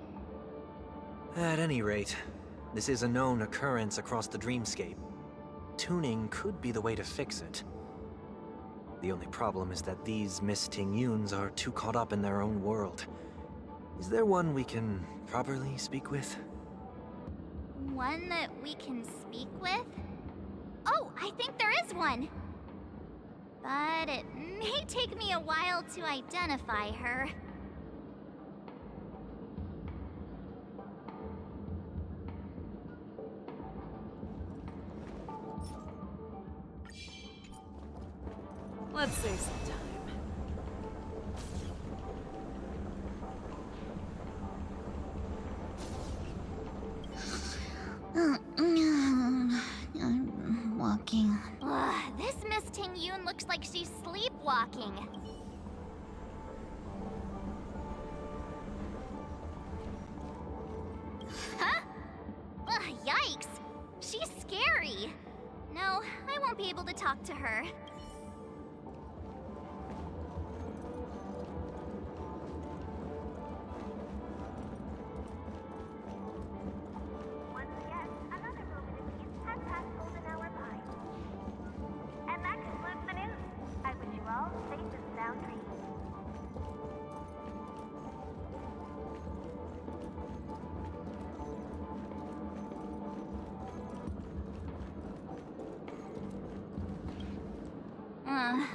Speaker 1: At any rate, this is a known occurrence across the Dreamscape. Tuning could be the way to fix it. The only problem is that these Miss Tingyuns are too caught up in their own world. Is there one we can properly speak with?
Speaker 3: One that we can speak with? Oh, I think there is one! But it may take me a while to identify her.
Speaker 7: Let's save some time.
Speaker 12: I'm walking.
Speaker 3: This Miss Tingyun looks like she's sleepwalking. Huh? Yikes! She's scary. No, I won't be able to talk to her.
Speaker 10: Once again, another moment in peace has passed golden hour by. And that concludes the news. I wish you all safe and sound dreams.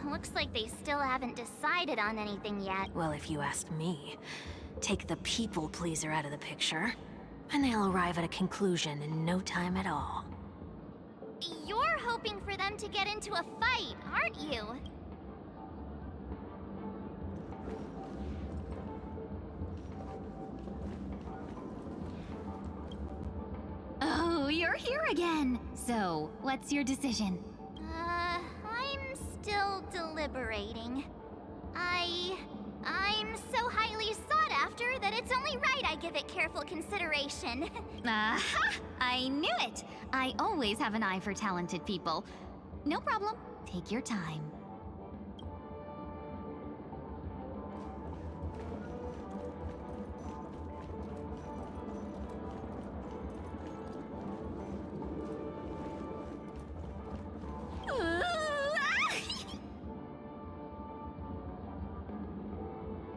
Speaker 3: Looks like they still haven't decided on anything yet.
Speaker 6: Well, if you ask me, take the people pleaser out of the picture, and they'll arrive at a conclusion in no time at all.
Speaker 3: You're hoping for them to get into a fight, aren't you?
Speaker 12: here again. So, what's your decision?
Speaker 3: I'm still deliberating. I'm so highly sought after that it's only right I give it careful consideration.
Speaker 12: Aha! I knew it! I always have an eye for talented people. No problem. Take your time.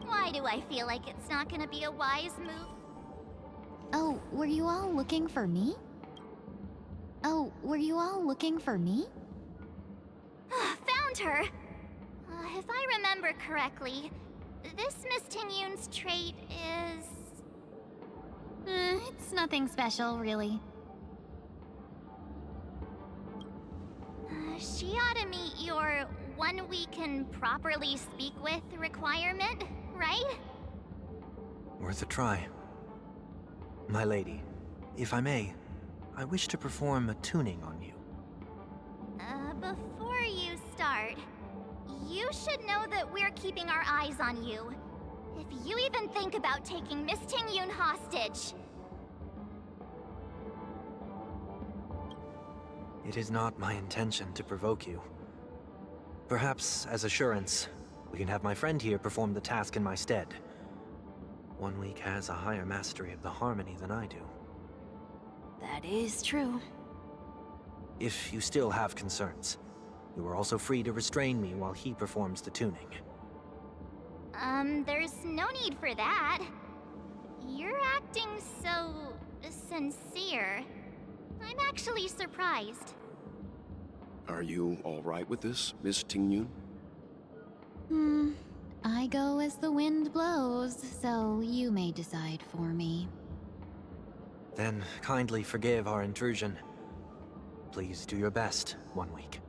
Speaker 3: Why do I feel like it's not gonna be a wise move?
Speaker 12: Oh, were you all looking for me? Oh, were you all looking for me?
Speaker 3: Found her! If I remember correctly, this Miss Tingyun's trait is...
Speaker 12: It's nothing special, really.
Speaker 3: She ought to meet your one we can properly speak with requirement, right?
Speaker 1: Worth a try. My lady, if I may, I wish to perform a tuning on you.
Speaker 3: Before you start, you should know that we're keeping our eyes on you. If you even think about taking Miss Tingyun hostage...
Speaker 1: It is not my intention to provoke you. Perhaps, as assurance, we can have my friend here perform the task in my stead. One week has a higher mastery of the harmony than I do.
Speaker 6: That is true.
Speaker 1: If you still have concerns, you are also free to restrain me while he performs the tuning.
Speaker 3: There's no need for that. You're acting so... sincere. I'm actually surprised.
Speaker 2: Are you all right with this, Miss Tingyun?
Speaker 12: I go as the wind blows, so you may decide for me.
Speaker 1: Then kindly forgive our intrusion. Please do your best, 1 week.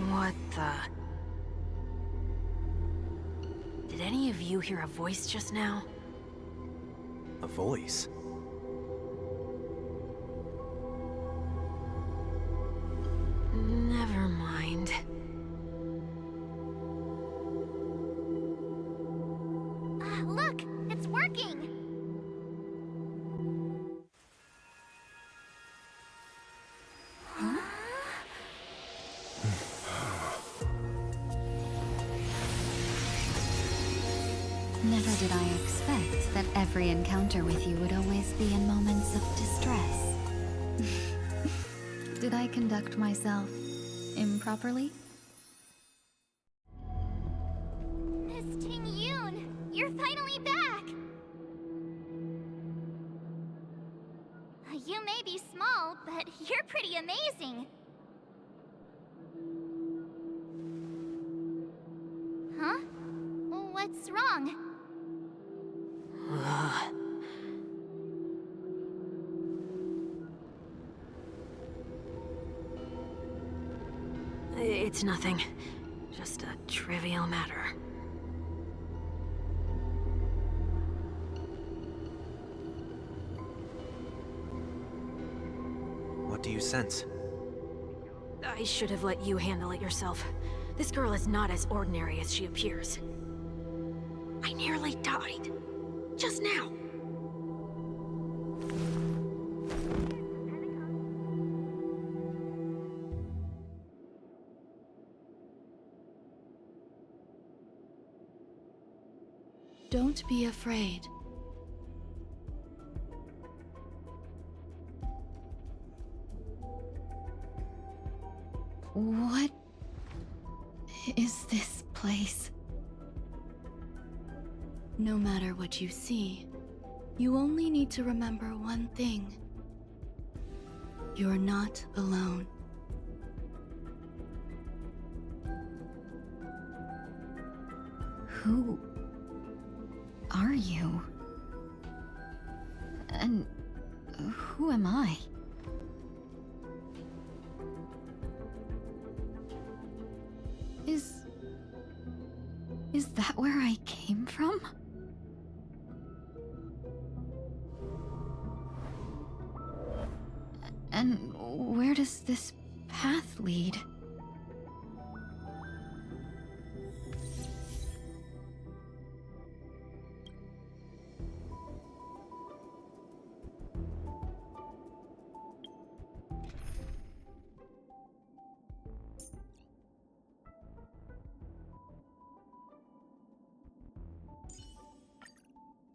Speaker 6: What the... Did any of you hear a voice just now?
Speaker 1: A voice?
Speaker 6: Never mind.
Speaker 3: Look! It's working!
Speaker 12: Never did I expect that every encounter with you would always be in moments of distress. Did I conduct myself improperly?
Speaker 3: Miss Tingyun, you're finally back! You may be small, but you're pretty amazing. Huh? What's wrong?
Speaker 6: It's nothing. Just a trivial matter.
Speaker 1: What do you sense?
Speaker 6: I should have let you handle it yourself. This girl is not as ordinary as she appears. I nearly died. Just now.
Speaker 13: Don't be afraid.
Speaker 12: What is this place?
Speaker 13: No matter what you see, you only need to remember one thing. You're not alone.
Speaker 12: Who are you? And who am I? Is that where I came from? And where does this path lead?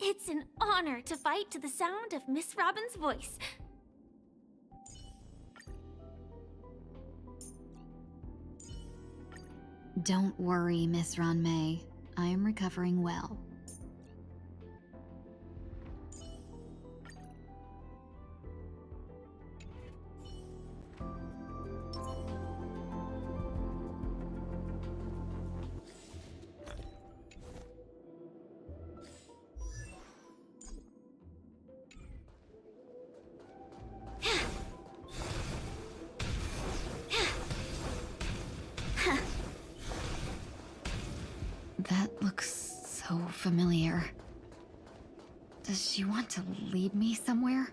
Speaker 14: It's an honor to fight to the sound of Miss Robin's voice.
Speaker 12: Don't worry, Miss Ranmei. I am recovering well. That looks so familiar. Does she want to lead me somewhere?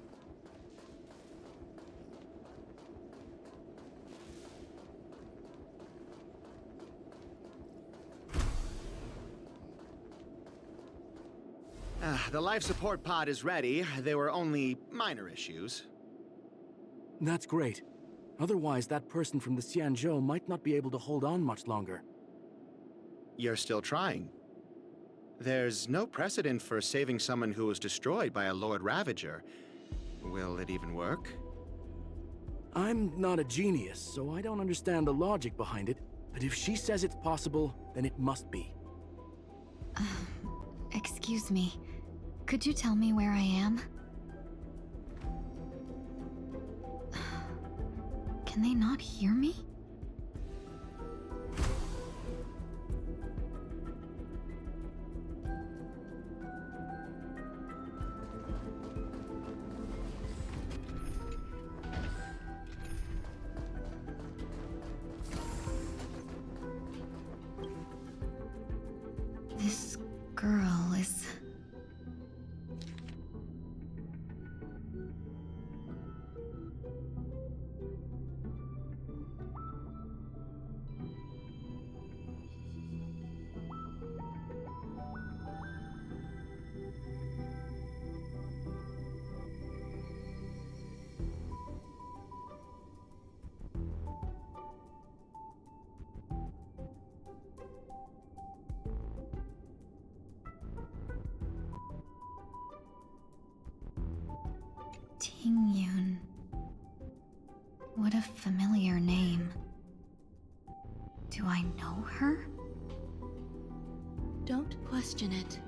Speaker 15: The life support pod is ready. There were only minor issues.
Speaker 11: That's great. Otherwise, that person from the Xianzhou might not be able to hold on much longer.
Speaker 15: You're still trying. There's no precedent for saving someone who was destroyed by a Lord Ravager. Will it even work?
Speaker 11: I'm not a genius, so I don't understand the logic behind it. But if she says it's possible, then it must be.
Speaker 12: Excuse me. Could you tell me where I am? Can they not hear me? This girl is... Tingyun. What a familiar name. Do I know her?
Speaker 13: Don't question it.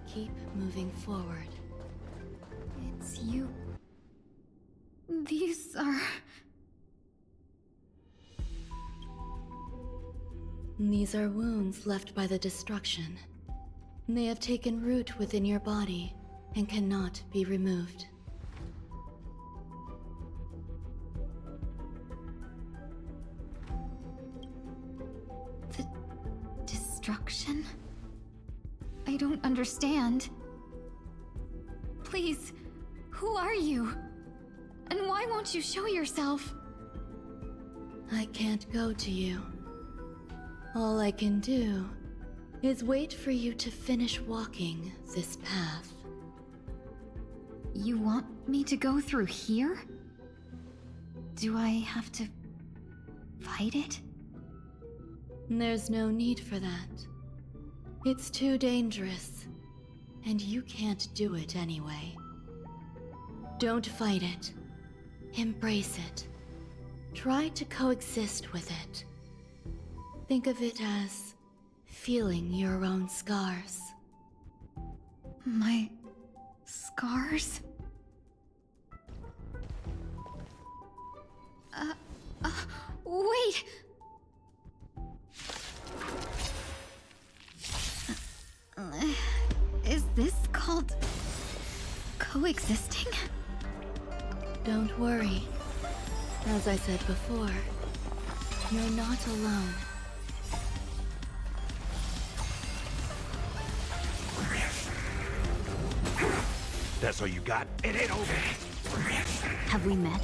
Speaker 13: Keep moving forward.
Speaker 12: It's you. These are...
Speaker 13: These are wounds left by the destruction. They have taken root within your body and cannot be removed.
Speaker 12: The destruction? I don't understand. Please, who are you? And why won't you show yourself?
Speaker 13: I can't go to you. All I can do is wait for you to finish walking this path.
Speaker 12: You want me to go through here? Do I have to fight it?
Speaker 13: There's no need for that. It's too dangerous, and you can't do it anyway. Don't fight it. Embrace it. Try to coexist with it. Think of it as feeling your own scars.
Speaker 12: My scars? Wait! coexisting?
Speaker 13: Don't worry. As I said before, you're not alone.
Speaker 16: That's all you got? It ain't over.
Speaker 12: Have we met?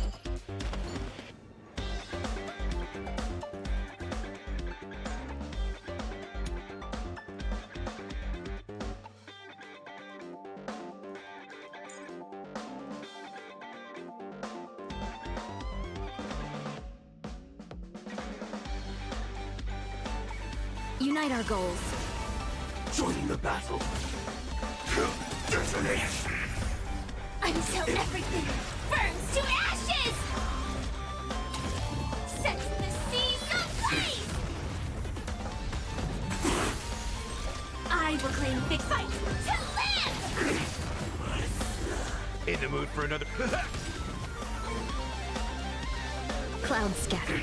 Speaker 6: Unite our goals.
Speaker 16: Joining the battle. Detonate.
Speaker 14: Until everything burns to ashes! Set the seas ablaze! I will claim big fight to live!
Speaker 16: In the mood for another...
Speaker 6: Clouds scattered.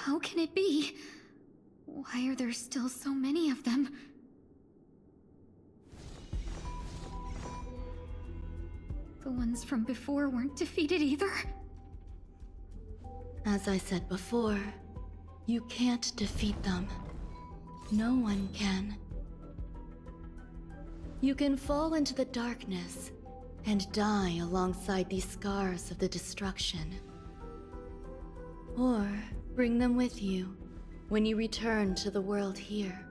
Speaker 12: How can it be? Why are there still so many of them? The ones from before weren't defeated either?
Speaker 13: As I said before, you can't defeat them. No one can. You can fall into the darkness and die alongside these scars of the destruction. Or bring them with you when you return to the world here.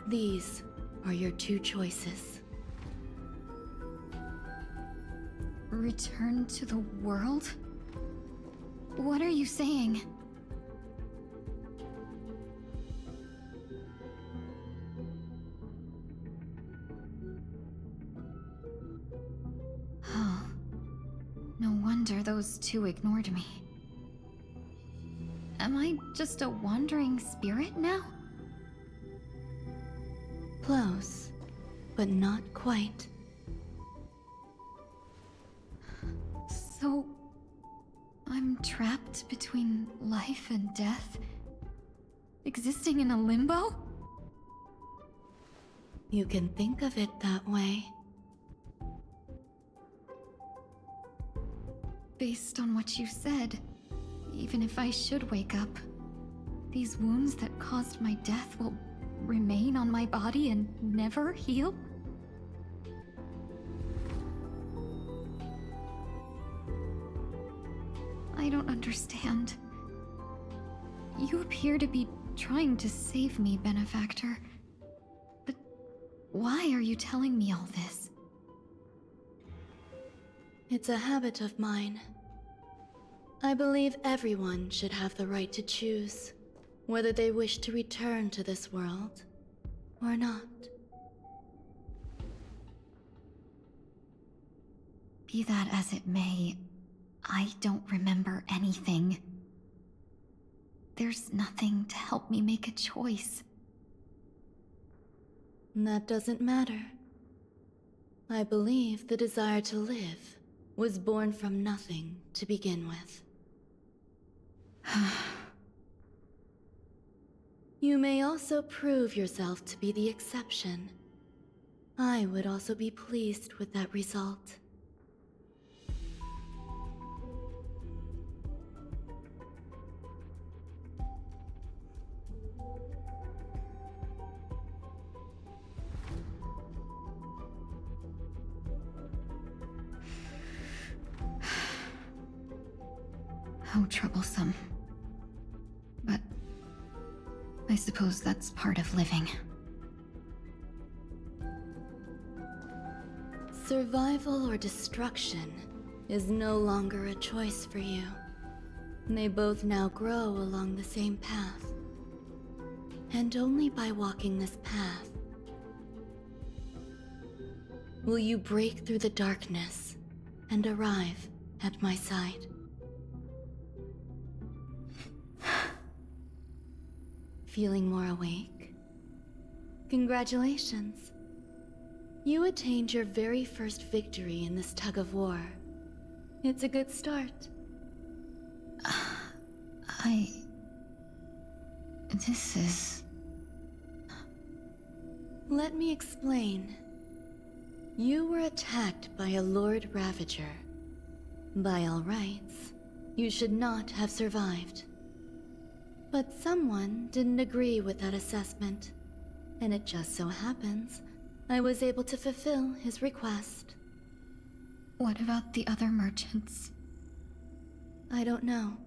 Speaker 13: These are your two choices.
Speaker 12: Return to the world? What are you saying? Oh. No wonder those two ignored me. Am I just a wandering spirit now?
Speaker 13: Close, but not quite.
Speaker 12: So, I'm trapped between life and death? Existing in a limbo?
Speaker 13: You can think of it that way.
Speaker 12: Based on what you said, even if I should wake up, these wounds that caused my death will remain on my body and never heal? I don't understand. You appear to be trying to save me, Benefactor. But why are you telling me all this?
Speaker 13: It's a habit of mine. I believe everyone should have the right to choose whether they wish to return to this world or not.
Speaker 12: Be that as it may, I don't remember anything. There's nothing to help me make a choice.
Speaker 13: That doesn't matter. I believe the desire to live was born from nothing to begin with. You may also prove yourself to be the exception. I would also be pleased with that result.
Speaker 12: How troublesome. But I suppose that's part of living.
Speaker 13: Survival or destruction is no longer a choice for you. They both now grow along the same path. And only by walking this path will you break through the darkness and arrive at my side. Feeling more awake? Congratulations. You attained your very first victory in this tug of war. It's a good start.
Speaker 12: This is...
Speaker 13: Let me explain. You were attacked by a Lord Ravager. By all rights, you should not have survived. But someone didn't agree with that assessment, and it just so happens I was able to fulfill his request.
Speaker 12: What about the other merchants?
Speaker 13: I don't know.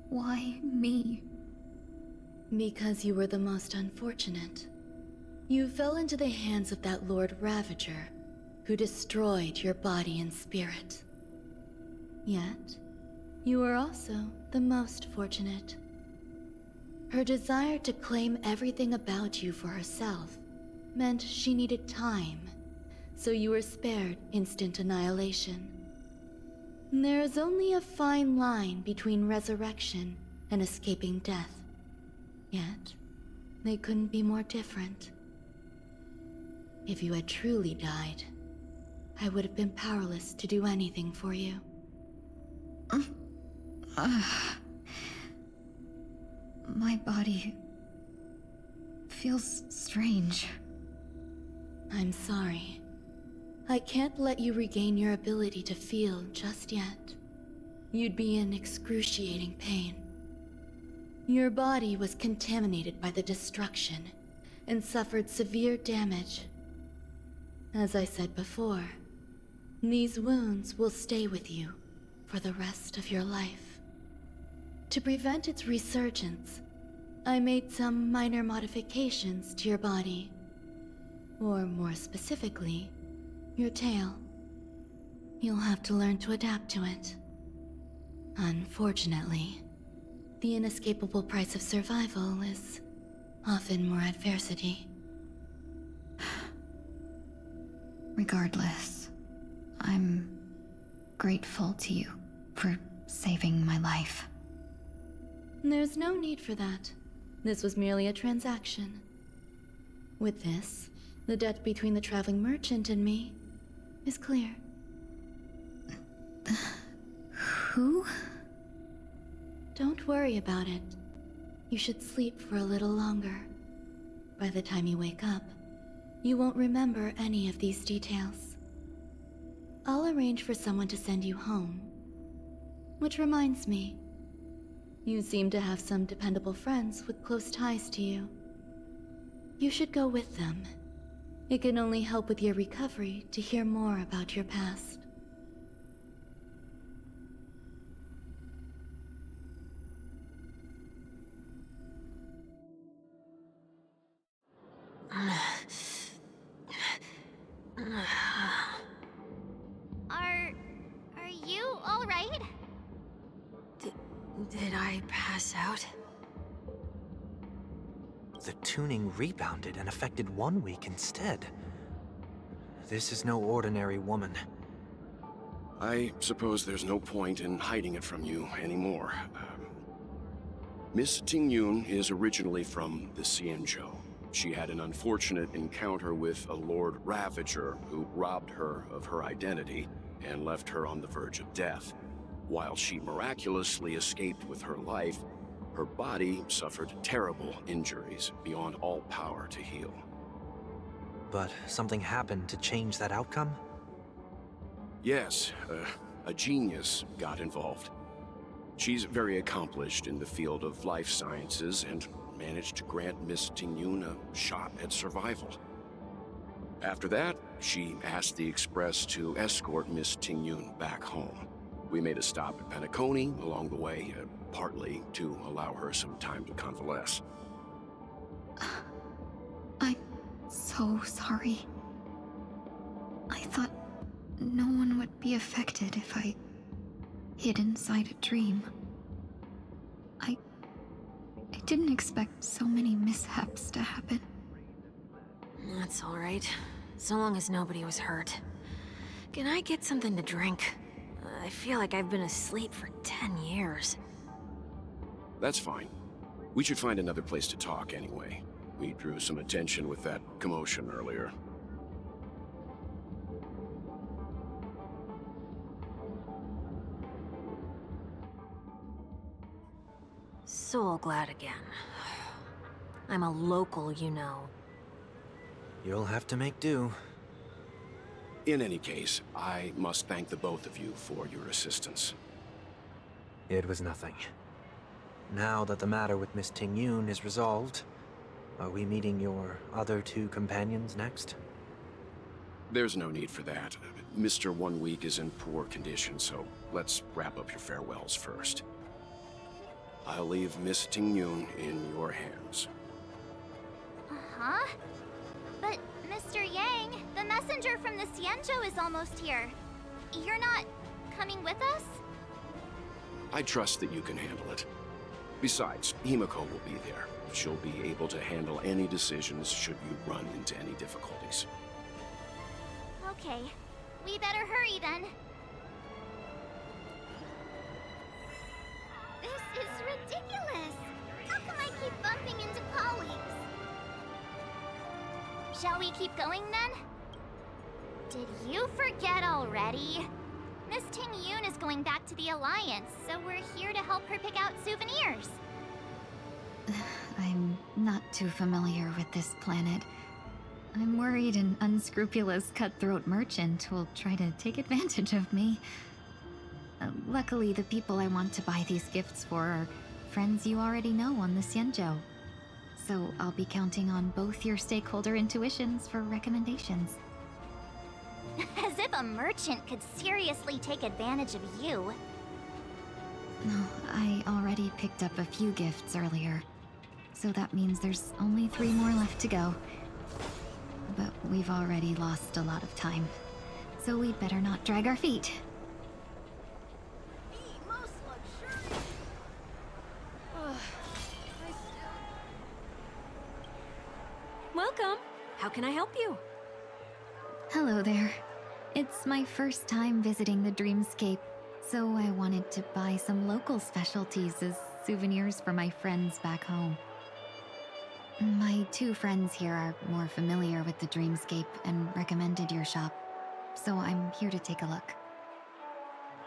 Speaker 12: Why me?
Speaker 13: Because you were the most unfortunate. You fell into the hands of that Lord Ravager, who destroyed your body and spirit. Yet, you were also the most fortunate. Her desire to claim everything about you for herself meant she needed time, so you were spared instant annihilation. There is only a fine line between resurrection and escaping death. Yet, they couldn't be more different. If you had truly died, I would have been powerless to do anything for you.
Speaker 12: My body feels strange.
Speaker 13: I'm sorry. I can't let you regain your ability to feel just yet. You'd be in excruciating pain. Your body was contaminated by the destruction and suffered severe damage. As I said before, these wounds will stay with you for the rest of your life. To prevent its resurgence, I made some minor modifications to your body. Or more specifically, your tail. You'll have to learn to adapt to it. Unfortunately, the inescapable price of survival is often more adversity.
Speaker 12: Regardless, I'm grateful to you for saving my life.
Speaker 13: There's no need for that. This was merely a transaction. With this, the debt between the traveling merchant and me is clear.
Speaker 12: Who?
Speaker 13: Don't worry about it. You should sleep for a little longer. By the time you wake up, you won't remember any of these details. I'll arrange for someone to send you home. Which reminds me, you seem to have some dependable friends with close ties to you. You should go with them. It can only help with your recovery to hear more about your past.
Speaker 3: Are you all right?
Speaker 6: Did I pass out?
Speaker 1: The tuning rebounded and affected 1 week instead. This is no ordinary woman.
Speaker 2: I suppose there's no point in hiding it from you anymore. Miss Tingyun is originally from the Xianzhou. She had an unfortunate encounter with a Lord Ravager who robbed her of her identity and left her on the verge of death. While she miraculously escaped with her life, her body suffered terrible injuries beyond all power to heal.
Speaker 1: But something happened to change that outcome?
Speaker 2: Yes, a genius got involved. She's very accomplished in the field of life sciences and managed to grant Miss Tingyun a shot at survival. After that, she asked the Express to escort Miss Tingyun back home. We made a stop at Penacony along the way, partly to allow her some time to convalesce.
Speaker 12: I'm so sorry. I thought no one would be affected if I hid inside a dream. I didn't expect so many mishaps to happen.
Speaker 6: That's all right. So long as nobody was hurt. Can I get something to drink? I feel like I've been asleep for 10 years.
Speaker 2: That's fine. We should find another place to talk anyway. We drew some attention with that commotion earlier.
Speaker 6: So glad again. I'm a local, you know.
Speaker 1: You'll have to make do.
Speaker 2: In any case, I must thank the both of you for your assistance.
Speaker 1: It was nothing. Now that the matter with Miss Ting-Yun is resolved, are we meeting your other two companions next?
Speaker 2: There's no need for that. Mr. 1 Week is in poor condition, so let's wrap up your farewells first. I'll leave Miss Ting-Yun in your hands.
Speaker 3: Uh-huh. But, Mr. Yang, the messenger from the Xianzhou is almost here. You're not coming with us?
Speaker 2: I trust that you can handle it. Besides, Himiko will be there. She'll be able to handle any decisions should you run into any difficulties.
Speaker 3: Okay. We better hurry then. This is ridiculous! How come I keep bumping into colleagues? Shall we keep going then? Did you forget already? Miss Ting-Yun is going back to the Alliance, so we're here to help her pick out souvenirs.
Speaker 12: I'm not too familiar with this planet. I'm worried an unscrupulous cutthroat merchant will try to take advantage of me. Luckily, the people I want to buy these gifts for are friends you already know on the Xianzhou. So I'll be counting on both your stakeholder intuitions for recommendations.
Speaker 3: As if a merchant could seriously take advantage of you.
Speaker 12: No, I already picked up a few gifts earlier. So that means there's only 3 more left to go. But we've already lost a lot of time. So we'd better not drag our feet.
Speaker 6: Welcome. How can I help you?
Speaker 12: Hello there. It's my first time visiting the Dreamscape, so I wanted to buy some local specialties as souvenirs for my friends back home. My 2 friends here are more familiar with the Dreamscape and recommended your shop, so I'm here to take a look.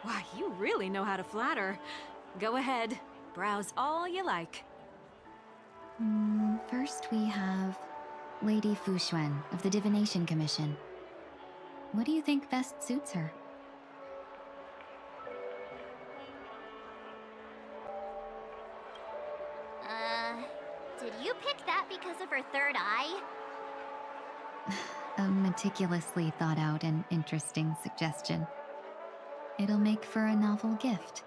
Speaker 6: Wow, you really know how to flatter. Go ahead. Browse all you like.
Speaker 12: First we have Lady Fu Xuan of the Divination Commission. What do you think best suits her?
Speaker 3: Did you pick that because of her third eye?
Speaker 12: A meticulously thought out and interesting suggestion. It'll make for a novel gift.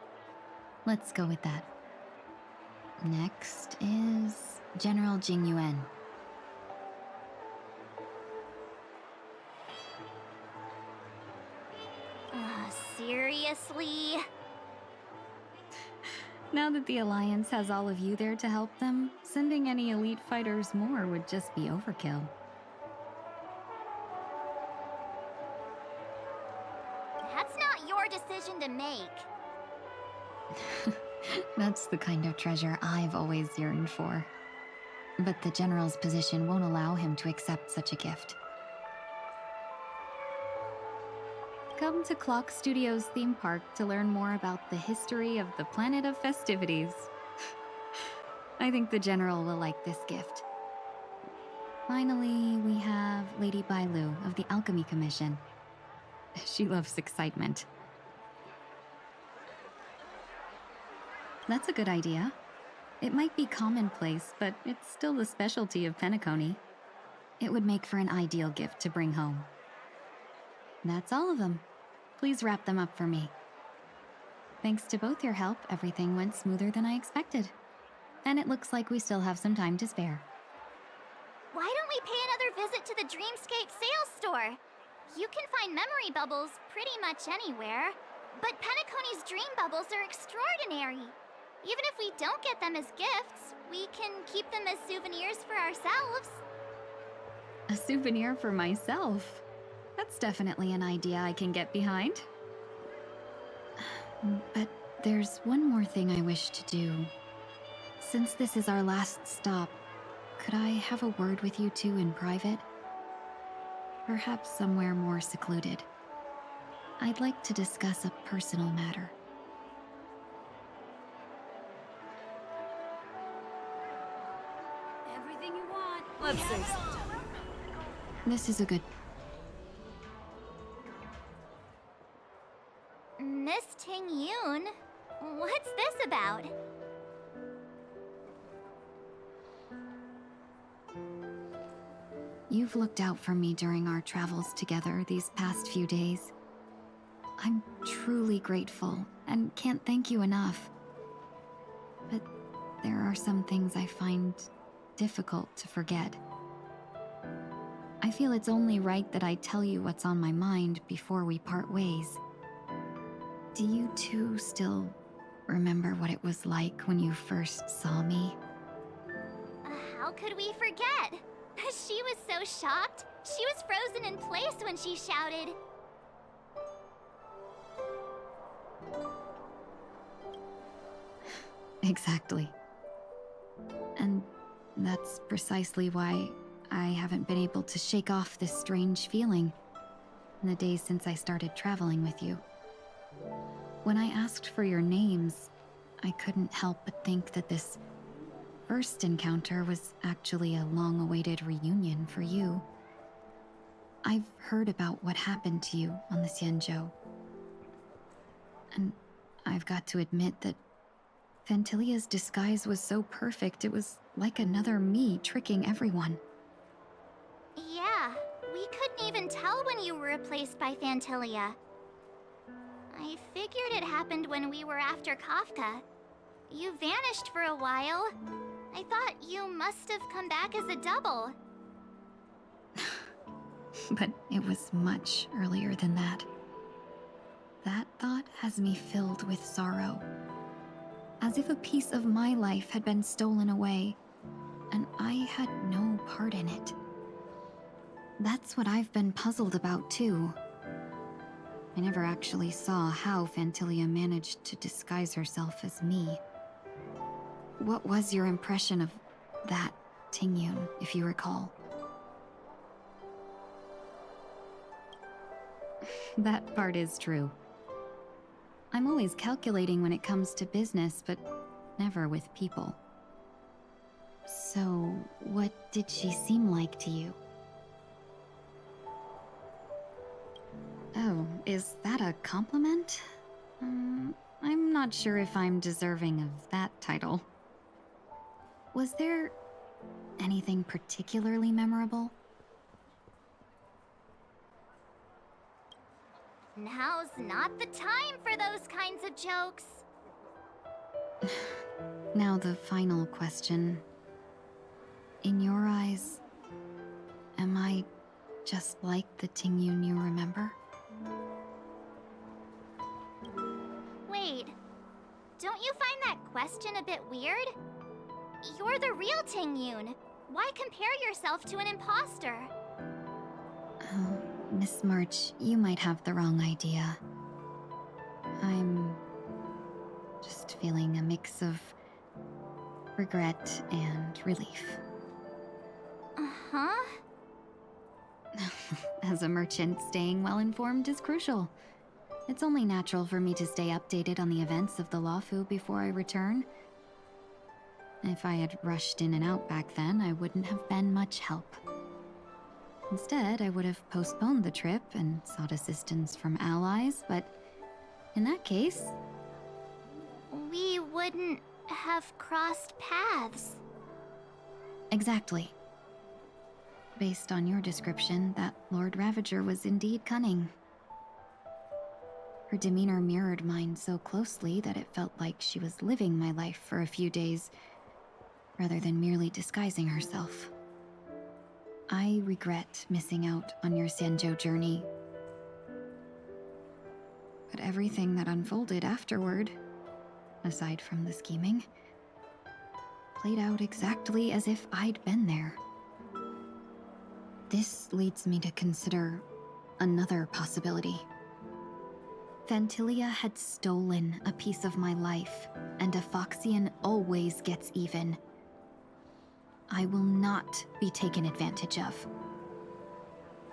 Speaker 12: Let's go with that. Next is General Jing Yuan.
Speaker 3: Seriously?
Speaker 12: Now that the Alliance has all of you there to help them, sending any elite fighters more would just be overkill.
Speaker 3: That's not your decision to make.
Speaker 12: That's the kind of treasure I've always yearned for. But the General's position won't allow him to accept such a gift. Come to Clock Studios theme park to learn more about the history of the Planet of Festivities. I think the General will like this gift. Finally, we have Lady Bailu of the Alchemy Commission. She loves excitement. That's a good idea. It might be commonplace, but it's still the specialty of Penacony. It would make for an ideal gift to bring home. That's all of them. Please wrap them up for me. Thanks to both your help, everything went smoother than I expected. And it looks like we still have some time to spare.
Speaker 3: Why don't we pay another visit to the Dreamscape sales store? You can find memory bubbles pretty much anywhere. But Penacony's dream bubbles are extraordinary. Even if we don't get them as gifts, we can keep them as souvenirs for ourselves.
Speaker 12: A souvenir for myself? That's definitely an idea I can get behind. But there's one more thing I wish to do. Since this is our last stop, could I have a word with you two in private? Perhaps somewhere more secluded. I'd like to discuss a personal matter.
Speaker 6: Everything
Speaker 7: Let's say so.
Speaker 13: This is a good...
Speaker 3: Miss Ting Yoon, what's this about?
Speaker 13: You've looked out for me during our travels together these past few days. I'm truly grateful and can't thank you enough. But there are some things I find difficult to forget. I feel it's only right that I tell you what's on my mind before we part ways. Do you two still remember what it was like when you first saw me?
Speaker 3: How could we forget? She was so shocked. She was frozen in place when she shouted.
Speaker 13: Exactly. And that's precisely why I haven't been able to shake off this strange feeling in the days since I started traveling with you. When I asked for your names, I couldn't help but think that this first encounter was actually a long-awaited reunion for you. I've heard about what happened to you on the Xianzhou. And I've got to admit that Fantilia's disguise was so perfect, it was like another me tricking everyone.
Speaker 3: Yeah, we couldn't even tell when you were replaced by Fantilia. I figured it happened when we were after Kafka. You vanished for a while. I thought you must have come back as a double.
Speaker 13: But it was much earlier than that. That thought has me filled with sorrow. As if a piece of my life had been stolen away, and I had no part in it. That's what I've been puzzled about, too. I never actually saw how Fantilia managed to disguise herself as me. What was your impression of that Tingyun, if you recall? That part is true. I'm always calculating when it comes to business, but never with people. So, what did she seem like to you? Oh, is that a compliment? I'm not sure if I'm deserving of that title. Was there anything particularly memorable?
Speaker 3: Now's not the time for those kinds of jokes.
Speaker 13: Now the final question. In your eyes, am I just like the Tingyun you remember?
Speaker 3: Wait, don't you find that question a bit weird? You're the real Tingyun. Why compare yourself to an imposter?
Speaker 13: Oh, Miss March, you might have the wrong idea. I'm just feeling a mix of regret and relief.
Speaker 3: Uh-huh.
Speaker 13: As a merchant, staying well-informed is crucial. It's only natural for me to stay updated on the events of the Luofu before I return. If I had rushed in and out back then, I wouldn't have been much help. Instead, I would have postponed the trip and sought assistance from allies, but in that case...
Speaker 3: We wouldn't have crossed paths.
Speaker 13: Exactly. Based on your description, that Lord Ravager was indeed cunning. Her demeanor mirrored mine so closely that it felt like she was living my life for a few days, rather than merely disguising herself. I regret missing out on your Xianzhou journey. But everything that unfolded afterward, aside from the scheming, played out exactly as if I'd been there. This leads me to consider another possibility. Fantilia had stolen a piece of my life, and a Foxian always gets even. I will not be taken advantage of.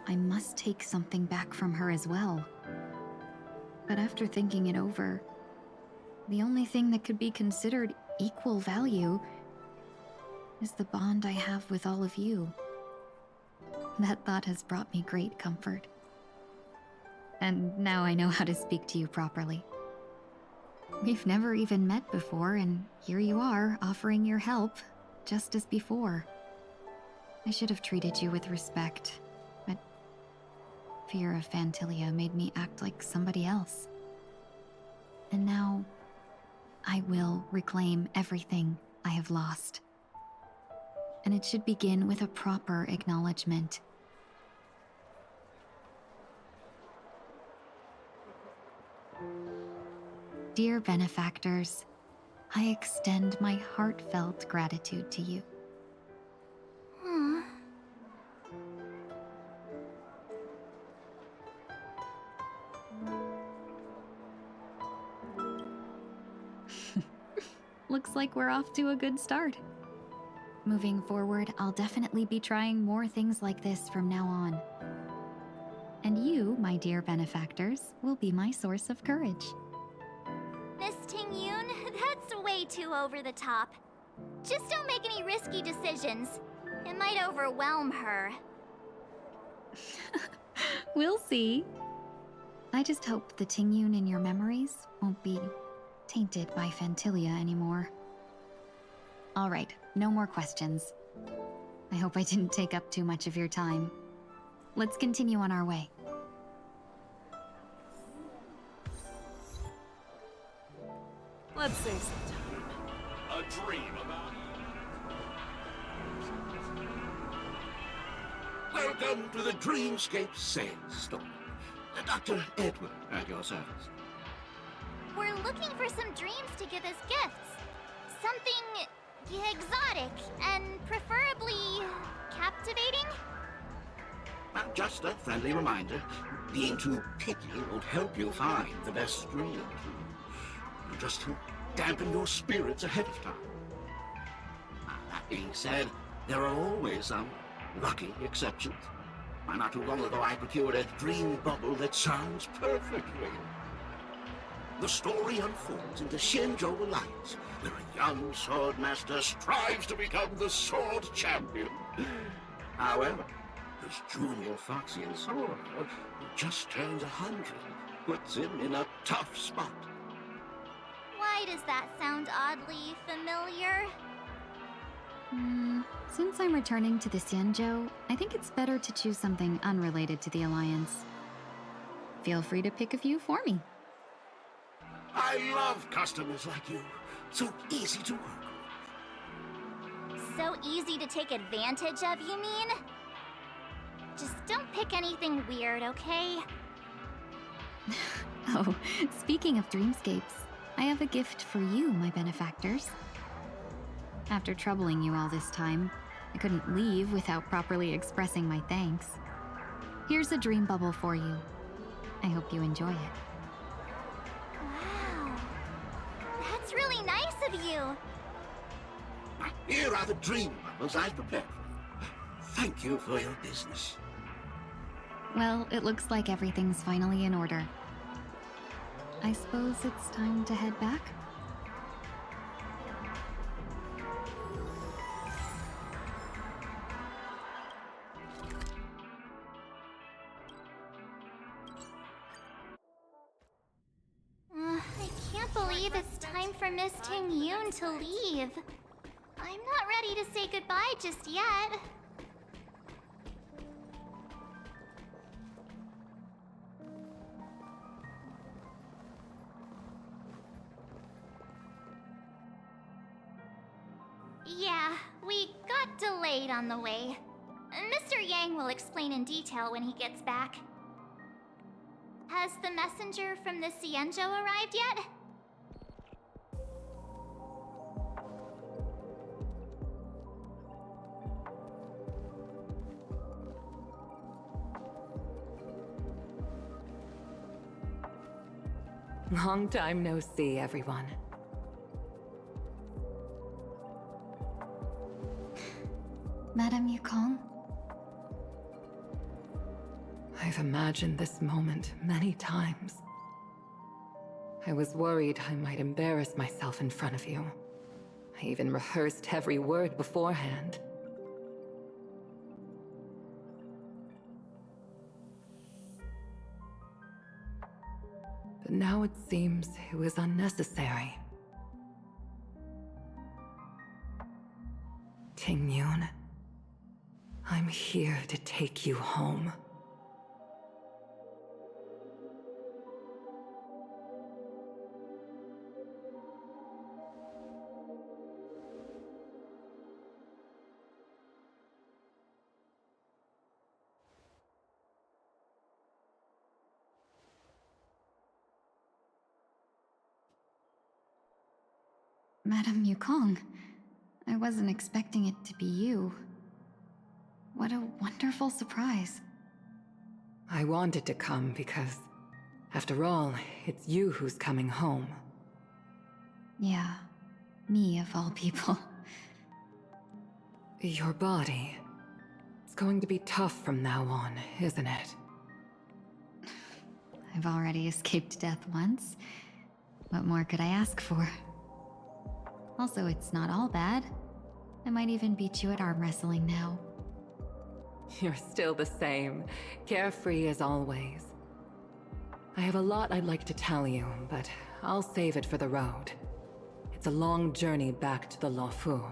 Speaker 13: I must take something back from her as well. But after thinking it over, the only thing that could be considered equal value is the bond I have with all of you.
Speaker 17: That thought has brought me great comfort. And now I know how to speak to you properly. We've never even met before, and here you are, offering your help, just as before. I should have treated you with respect, but fear of Phantilia made me act like somebody else. And now, I will reclaim everything I have lost. And it should begin with a proper acknowledgement. Dear benefactors, I extend my heartfelt gratitude to you.
Speaker 3: Aw.
Speaker 17: Looks like we're off to a good start. Moving forward, I'll definitely be trying more things like this from now on. And you, my dear benefactors, will be my source of courage.
Speaker 3: Miss Ting-Yoon, that's way too over the top. Just don't make any risky decisions. It might overwhelm her.
Speaker 17: We'll see. I just hope the Ting-Yoon in your memories won't be tainted by Phantilia anymore. All right, no more questions. I hope I didn't take up too much of your time. Let's continue on our way.
Speaker 7: Let's save some time.
Speaker 16: A dream about...
Speaker 4: Welcome to the Dreamscape Sandstorm. Dr. Edward at your service.
Speaker 3: We're looking for some dreams to give as gifts. Something exotic and preferably captivating.
Speaker 4: Just a friendly reminder, being too picky won't help you find the best dream. Just to dampen your spirits ahead of time. That being said, there are always some lucky exceptions. Not too long ago, I procured a dream bubble that sounds perfectly. The story unfolds in the Shenzhou Alliance, where a young swordmaster strives to become the sword champion. However, his junior Foxian sword, who just turned 100, puts him in a tough spot.
Speaker 3: Why does that sound oddly familiar?
Speaker 17: Since I'm returning to the Xianzhou, I think it's better to choose something unrelated to the Alliance. Feel free to pick a few for me.
Speaker 4: I love customers like you. So easy to work with.
Speaker 3: So easy to take advantage of, you mean? Just don't pick anything weird, okay?
Speaker 17: Oh, speaking of dreamscapes, I have a gift for you, my benefactors. After troubling you all this time, I couldn't leave without properly expressing my thanks. Here's a dream bubble for you. I hope you enjoy it.
Speaker 3: Wow. That's really nice of you.
Speaker 4: Here are the dream bubbles I've prepared for you. Thank you for your business.
Speaker 17: Well, it looks like everything's finally in order. I suppose it's time to head back?
Speaker 3: I can't believe it's time for Miss Ting-Yoon to leave. I'm not ready to say goodbye just yet. Yeah, we got delayed on the way. Mr. Yang will explain in detail when he gets back. Has the messenger from the Xianzhou arrived yet?
Speaker 7: Long time no see, everyone.
Speaker 17: Madame Yukong?
Speaker 7: I've imagined this moment many times. I was worried I might embarrass myself in front of you. I even rehearsed every word beforehand.
Speaker 18: but now it seems it was unnecessary. Ting-Yun, I'm here to take you home.
Speaker 17: Madame Yukong, I wasn't expecting it to be you. What a wonderful surprise.
Speaker 18: I wanted to come because, after all, it's you who's coming home.
Speaker 17: Yeah, me of all people.
Speaker 18: Your body. It's going to be tough from now on, isn't it?
Speaker 17: I've already escaped death once. What more could I ask for? Also, it's not all bad. I might even beat you at arm wrestling now.
Speaker 18: You're still the same, carefree as always. I have a lot I'd like to tell you, but I'll save it for the road. It's a long journey back to the Luofu.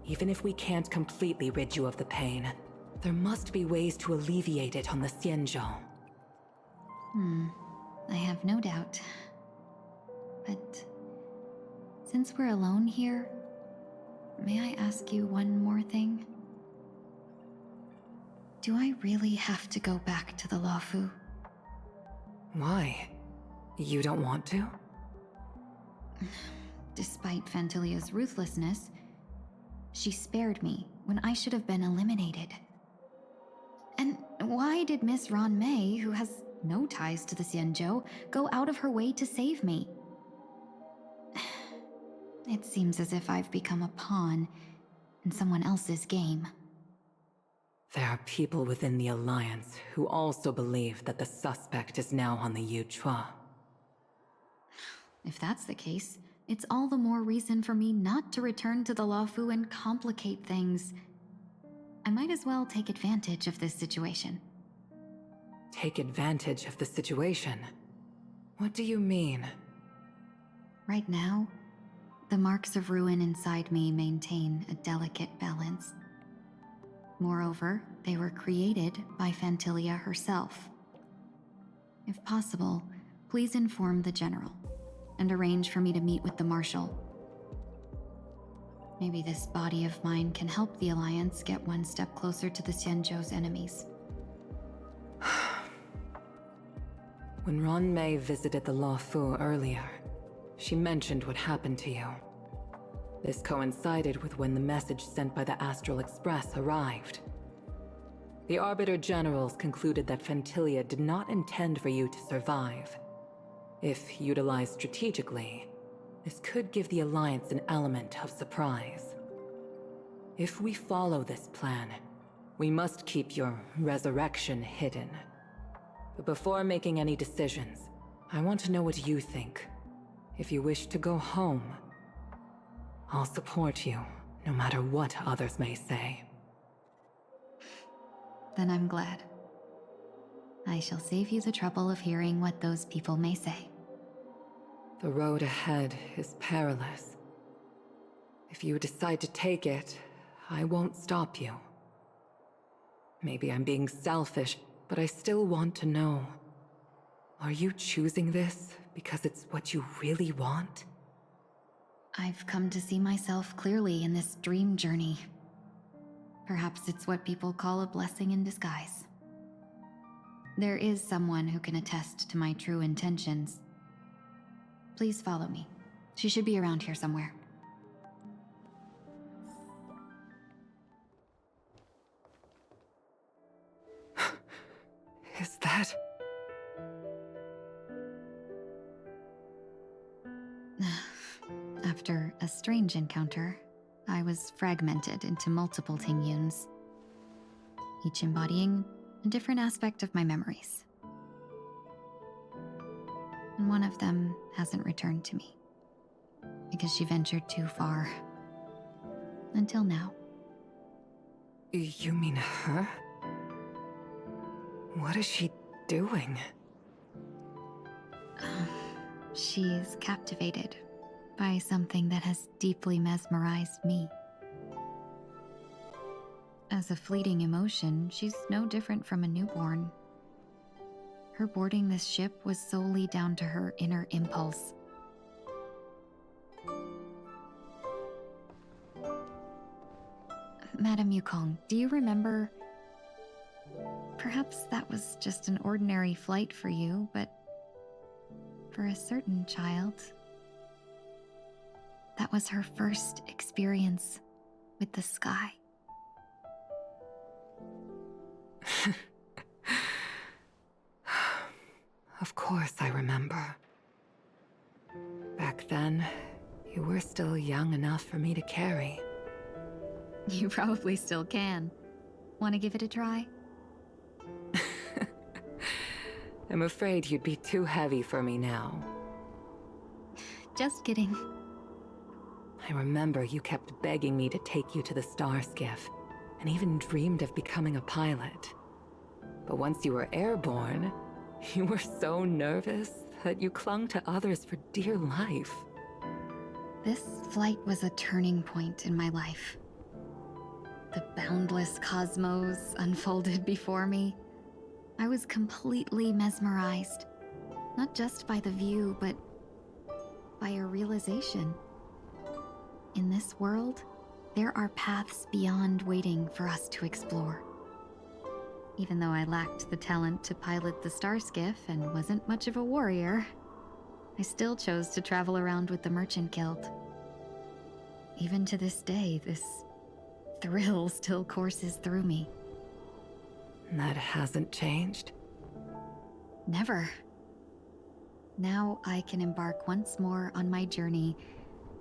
Speaker 18: Even if we can't completely rid you of the pain, there must be ways to alleviate it on the Xianzhou.
Speaker 17: I have no doubt. But since we're alone here, may I ask you one more thing? Do I really have to go back to the Luofu?
Speaker 18: Why? You don't want to?
Speaker 17: Despite Fantilia's ruthlessness, she spared me when I should have been eliminated. And why did Miss Ron Mei, who has no ties to the Xianzhou, go out of her way to save me? It seems as if I've become a pawn in someone else's game.
Speaker 18: There are people within the Alliance who also believe that the suspect is now on the Yuchua.
Speaker 17: If that's the case, it's all the more reason for me not to return to the Luofu and complicate things. I might as well take advantage of this situation.
Speaker 18: Take advantage of the situation? What do you mean?
Speaker 17: Right now, the marks of ruin inside me maintain a delicate balance. Moreover, they were created by Fantilia herself. If possible, please inform the General and arrange for me to meet with the Marshal. Maybe this body of mine can help the Alliance get one step closer to the Xianzhou's enemies.
Speaker 18: When Ron Mei visited the Luofu earlier, she mentioned what happened to you. This coincided with when the message sent by the Astral Express arrived. The Arbiter Generals concluded that Fantilia did not intend for you to survive. If utilized strategically, this could give the Alliance an element of surprise. If we follow this plan, we must keep your resurrection hidden. But before making any decisions, I want to know what you think. If you wish to go home, I'll support you, no matter what others may say.
Speaker 17: Then I'm glad. I shall save you the trouble of hearing what those people may say.
Speaker 18: The road ahead is perilous. If you decide to take it, I won't stop you. Maybe I'm being selfish, but I still want to know. Are you choosing this because it's what you really want?
Speaker 17: I've come to see myself clearly in this dream journey. Perhaps it's what people call a blessing in disguise. There is someone who can attest to my true intentions. Please follow me. She should be around here somewhere.
Speaker 18: Is that...
Speaker 17: After a strange encounter, I was fragmented into multiple Ting-Yuns, each embodying a different aspect of my memories. And one of them hasn't returned to me, because she ventured too far. Until now.
Speaker 18: You mean her? What is she doing?
Speaker 17: She's captivated by something that has deeply mesmerized me. As a fleeting emotion, she's no different from a newborn. Her boarding this ship was solely down to her inner impulse. Madame Yukong, do you remember? Perhaps that was just an ordinary flight for you, but for a certain child, that was her first experience with the sky.
Speaker 18: Of course I remember. Back then, you were still young enough for me to carry.
Speaker 17: You probably still can. Want to give it a try?
Speaker 18: I'm afraid you'd be too heavy for me now.
Speaker 17: Just kidding.
Speaker 18: I remember you kept begging me to take you to the star skiff, and even dreamed of becoming a pilot. But once you were airborne, you were so nervous that you clung to others for dear life.
Speaker 17: This flight was a turning point in my life. The boundless cosmos unfolded before me. I was completely mesmerized, not just by the view, but by a realization. In this world, there are paths beyond waiting for us to explore. Even though I lacked the talent to pilot the star skiff and wasn't much of a warrior, I still chose to travel around with the Merchant Guild. Even to this day, this thrill still courses through me.
Speaker 18: That hasn't changed?
Speaker 17: Never. Now I can embark once more on my journey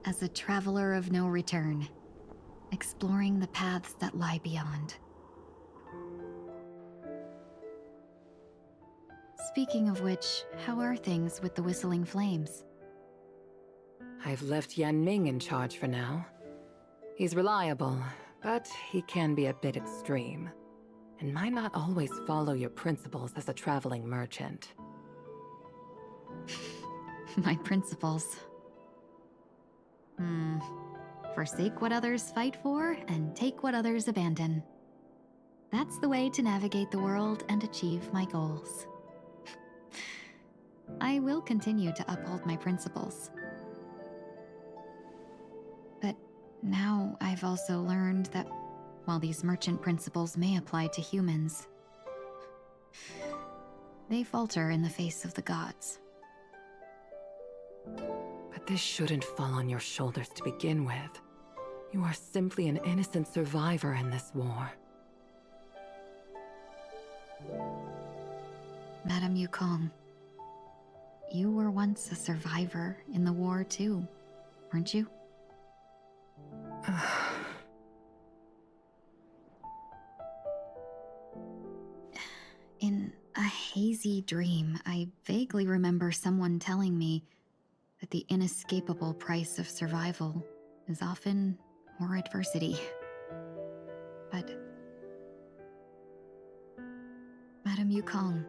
Speaker 17: as a traveler of no return, exploring the paths that lie beyond. Speaking of which, how are things with the Whistling Flames?
Speaker 18: I've left Yan Ming in charge for now. He's reliable, but he can be a bit extreme, and might not always follow your principles as a traveling merchant.
Speaker 17: My principles. Forsake what others fight for, and take what others abandon. That's the way to navigate the world and achieve my goals. I will continue to uphold my principles. But now I've also learned that while these merchant principles may apply to humans, they falter in the face of the gods.
Speaker 18: But this shouldn't fall on your shoulders to begin with. You are simply an innocent survivor in this war.
Speaker 17: Madame Yukong, you were once a survivor in the war too, weren't you? In a hazy dream, I vaguely remember someone telling me that the inescapable price of survival is often more adversity. But Madame Yukong,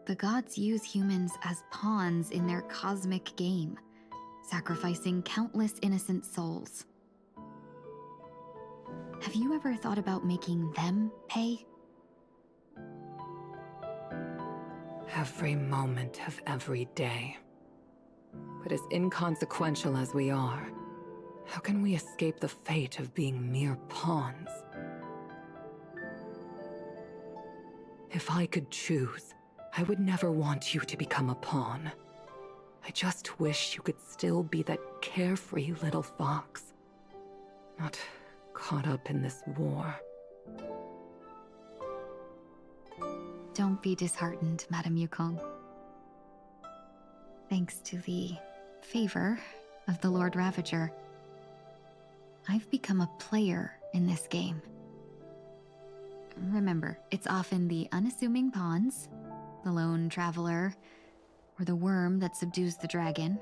Speaker 17: the gods use humans as pawns in their cosmic game, sacrificing countless innocent souls. Have you ever thought about making them pay?
Speaker 18: Every moment of every day. But as inconsequential as we are, how can we escape the fate of being mere pawns? If I could choose, I would never want you to become a pawn. I just wish you could still be that carefree little fox, not caught up in this war.
Speaker 17: Don't be disheartened, Madame Yukong. Thanks to the favor of the Lord Ravager, I've become a player in this game. Remember, it's often the unassuming pawns, the lone traveler, or the worm that subdues the dragon,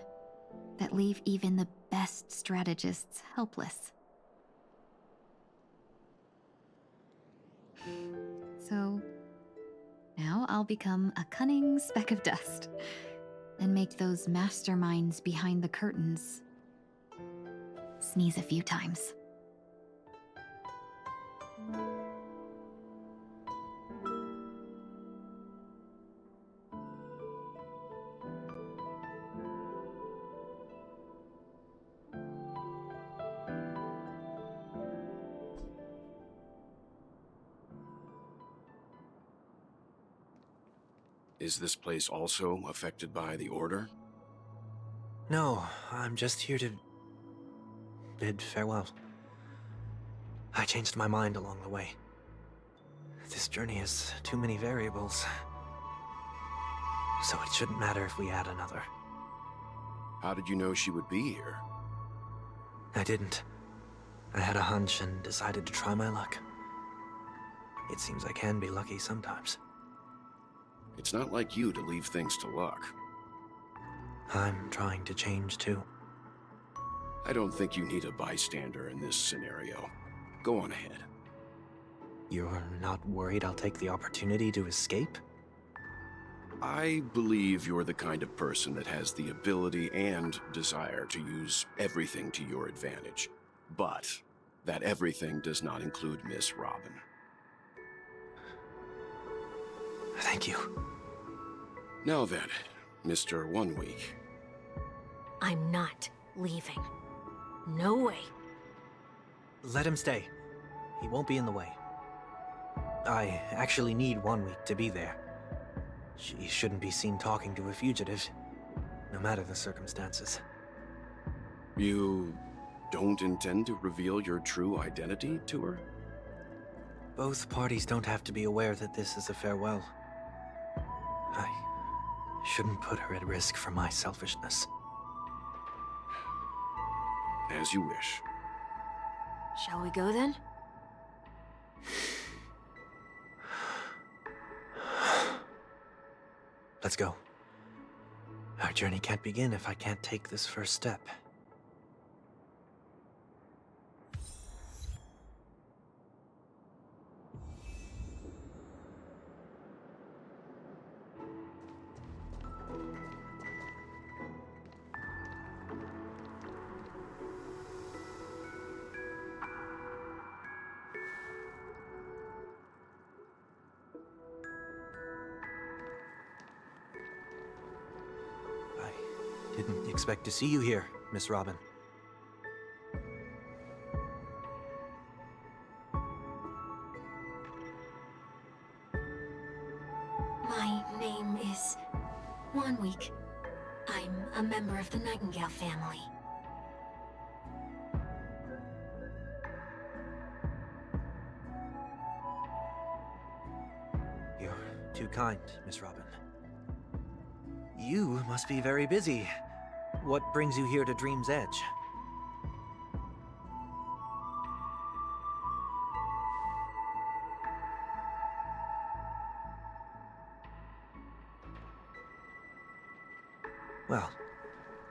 Speaker 17: that leave even the best strategists helpless. So, Now I'll become a cunning speck of dust and make those masterminds behind the curtains sneeze a few times.
Speaker 2: Is this place also affected by the Order?
Speaker 1: No, I'm just here to bid farewell. I changed my mind along the way. This journey has too many variables. So it shouldn't matter if we add another.
Speaker 2: How did you know she would be here?
Speaker 1: I didn't. I had a hunch and decided to try my luck. It seems I can be lucky sometimes.
Speaker 2: It's not like you to leave things to luck.
Speaker 1: I'm trying to change too.
Speaker 2: I don't think you need a bystander in this scenario. Go on ahead.
Speaker 1: You're not worried I'll take the opportunity to escape?
Speaker 2: I believe you're the kind of person that has the ability and desire to use everything to your advantage. But that everything does not include Miss Robin.
Speaker 1: Thank you.
Speaker 2: Now then, Mr. 1 Week.
Speaker 6: I'm not leaving. No way.
Speaker 1: Let him stay. He won't be in the way. I actually need 1 week to be there. She shouldn't be seen talking to a fugitive, no matter the circumstances.
Speaker 2: You don't intend to reveal your true identity to her?
Speaker 1: Both parties don't have to be aware that this is a farewell. I shouldn't put her at risk for my selfishness.
Speaker 2: As you wish.
Speaker 6: Shall we go then?
Speaker 1: Let's go. Our journey can't begin if I can't take this first step. Didn't expect to see you here, Miss Robin.
Speaker 6: My name is 1 Week. I'm a member of the Nightingale family.
Speaker 1: You're too kind, Miss Robin. You must be very busy. What brings you here to Dream's Edge? Well,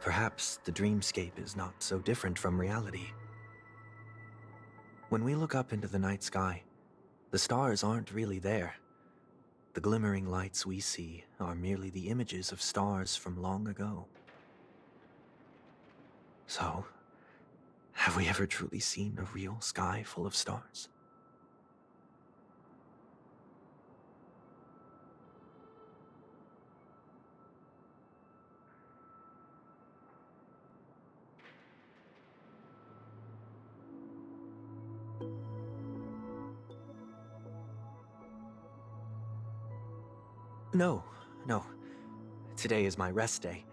Speaker 1: perhaps the dreamscape is not so different from reality. When we look up into the night sky, the stars aren't really there. The glimmering lights we see are merely the images of stars from long ago. So, have we ever truly seen a real sky full of stars? No. Today is my rest day.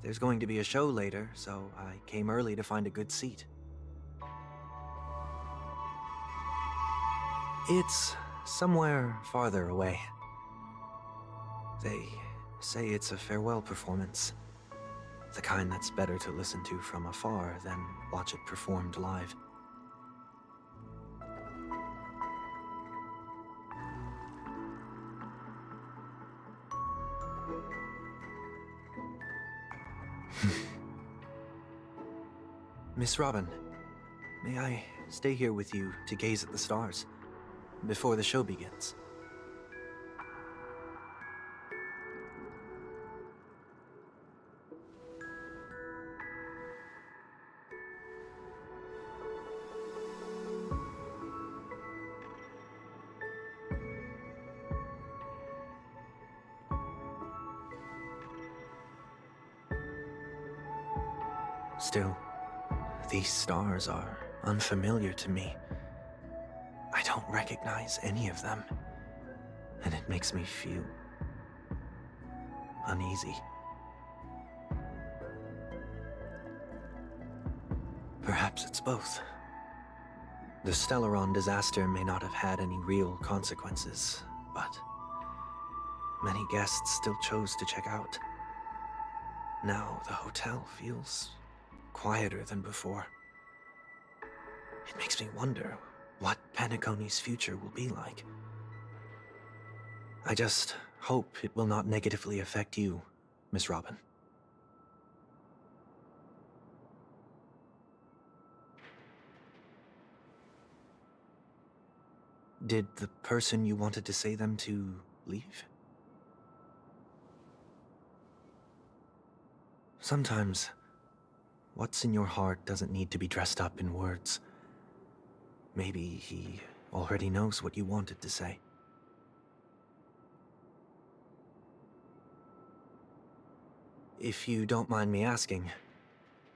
Speaker 1: There's going to be a show later, so I came early to find a good seat. It's somewhere farther away. They say it's a farewell performance. The kind that's better to listen to from afar than watch it performed live. Miss Robin, may I stay here with you to gaze at the stars before the show begins? Still, these stars are unfamiliar to me. I don't recognize any of them, and it makes me feel uneasy. Perhaps it's both. The Stellaron disaster may not have had any real consequences, but many guests still chose to check out. Now the hotel feels quieter than before. It makes me wonder what Penacony's future will be like. I just hope it will not negatively affect you, Miss Robin. Did the person you wanted to say them to leave? Sometimes, what's in your heart doesn't need to be dressed up in words. Maybe he already knows what you wanted to say. If you don't mind me asking,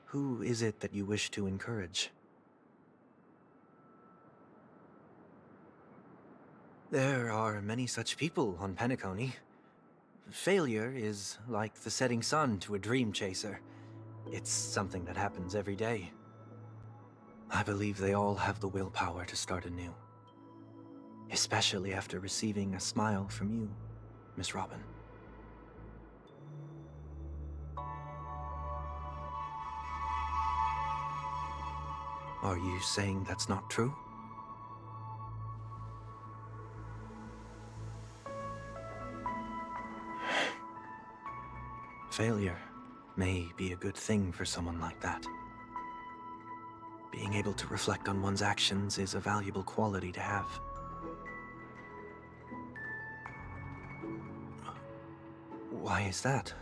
Speaker 1: who is it that you wish to encourage? There are many such people on Penacony. Failure is like the setting sun to a dream chaser. It's something that happens every day. I believe they all have the willpower to start anew. Especially after receiving a smile from you, Miss Robin. Are you saying that's not true? Failure may be a good thing for someone like that. Being able to reflect on one's actions is a valuable quality to have. Why is that?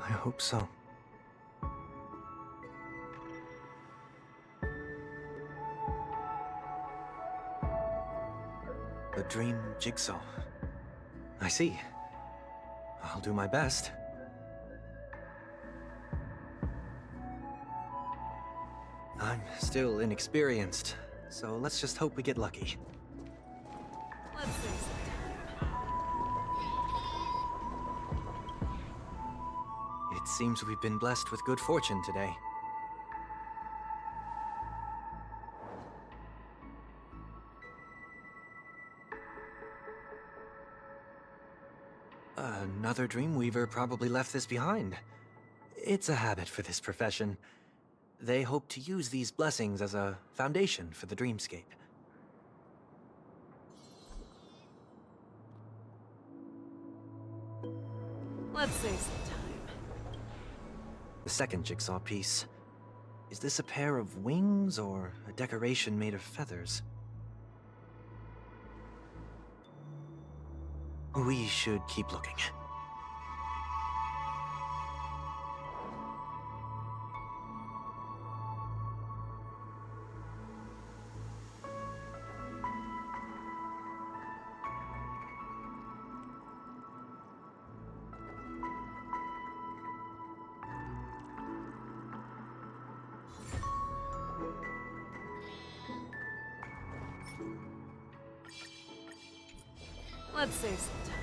Speaker 1: I hope so. The dream jigsaw. I see. I'll do my best. I'm still inexperienced, so let's just hope we get lucky.
Speaker 6: Let's see.
Speaker 1: It seems we've been blessed with good fortune today. Another Dreamweaver probably left this behind. It's a habit for this profession. They hope to use these blessings as a foundation for the dreamscape.
Speaker 6: Let's save some time.
Speaker 1: The second jigsaw piece. Is this a pair of wings or a decoration made of feathers? We should keep looking.
Speaker 6: Let's save some time.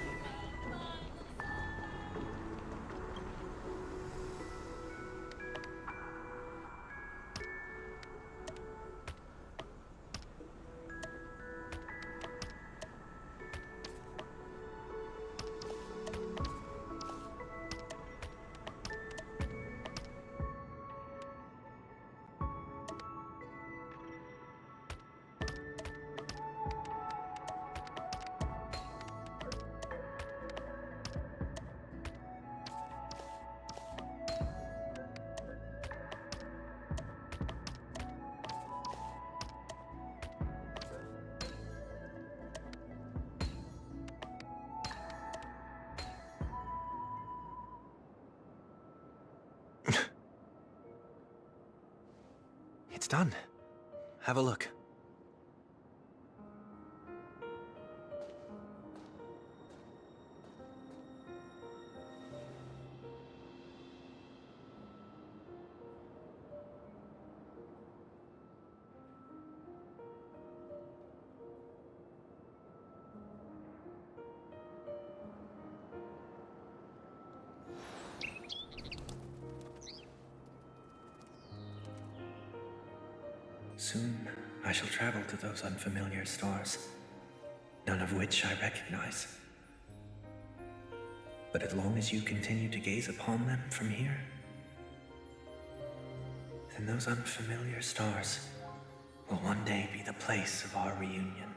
Speaker 1: It's done. Have a look. Soon, I shall travel to those unfamiliar stars, none of which I recognize. But as long as you continue to gaze upon them from here, then those unfamiliar stars will one day be the place of our reunion.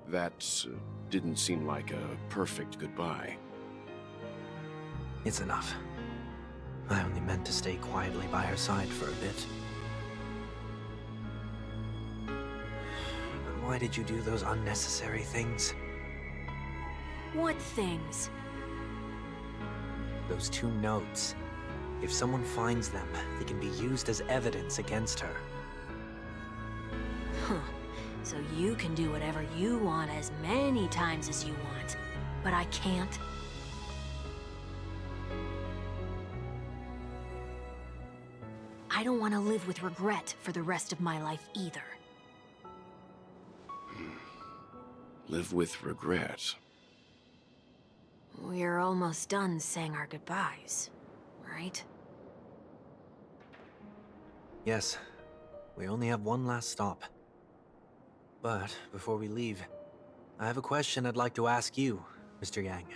Speaker 2: That didn't seem like a perfect goodbye.
Speaker 1: It's enough. I only meant to stay quietly by her side for a bit. But why did you do those unnecessary things?
Speaker 6: What things?
Speaker 1: Those 2 notes. If someone finds them, they can be used as evidence against her.
Speaker 6: Huh. So you can do whatever you want as many times as you want, but I can't? I don't want to live with regret for the rest of my life either.
Speaker 2: Live with regret.
Speaker 6: We're almost done saying our goodbyes, right?
Speaker 1: Yes. We only have one last stop. But before we leave, I have a question I'd like to ask you, Mr. Yang.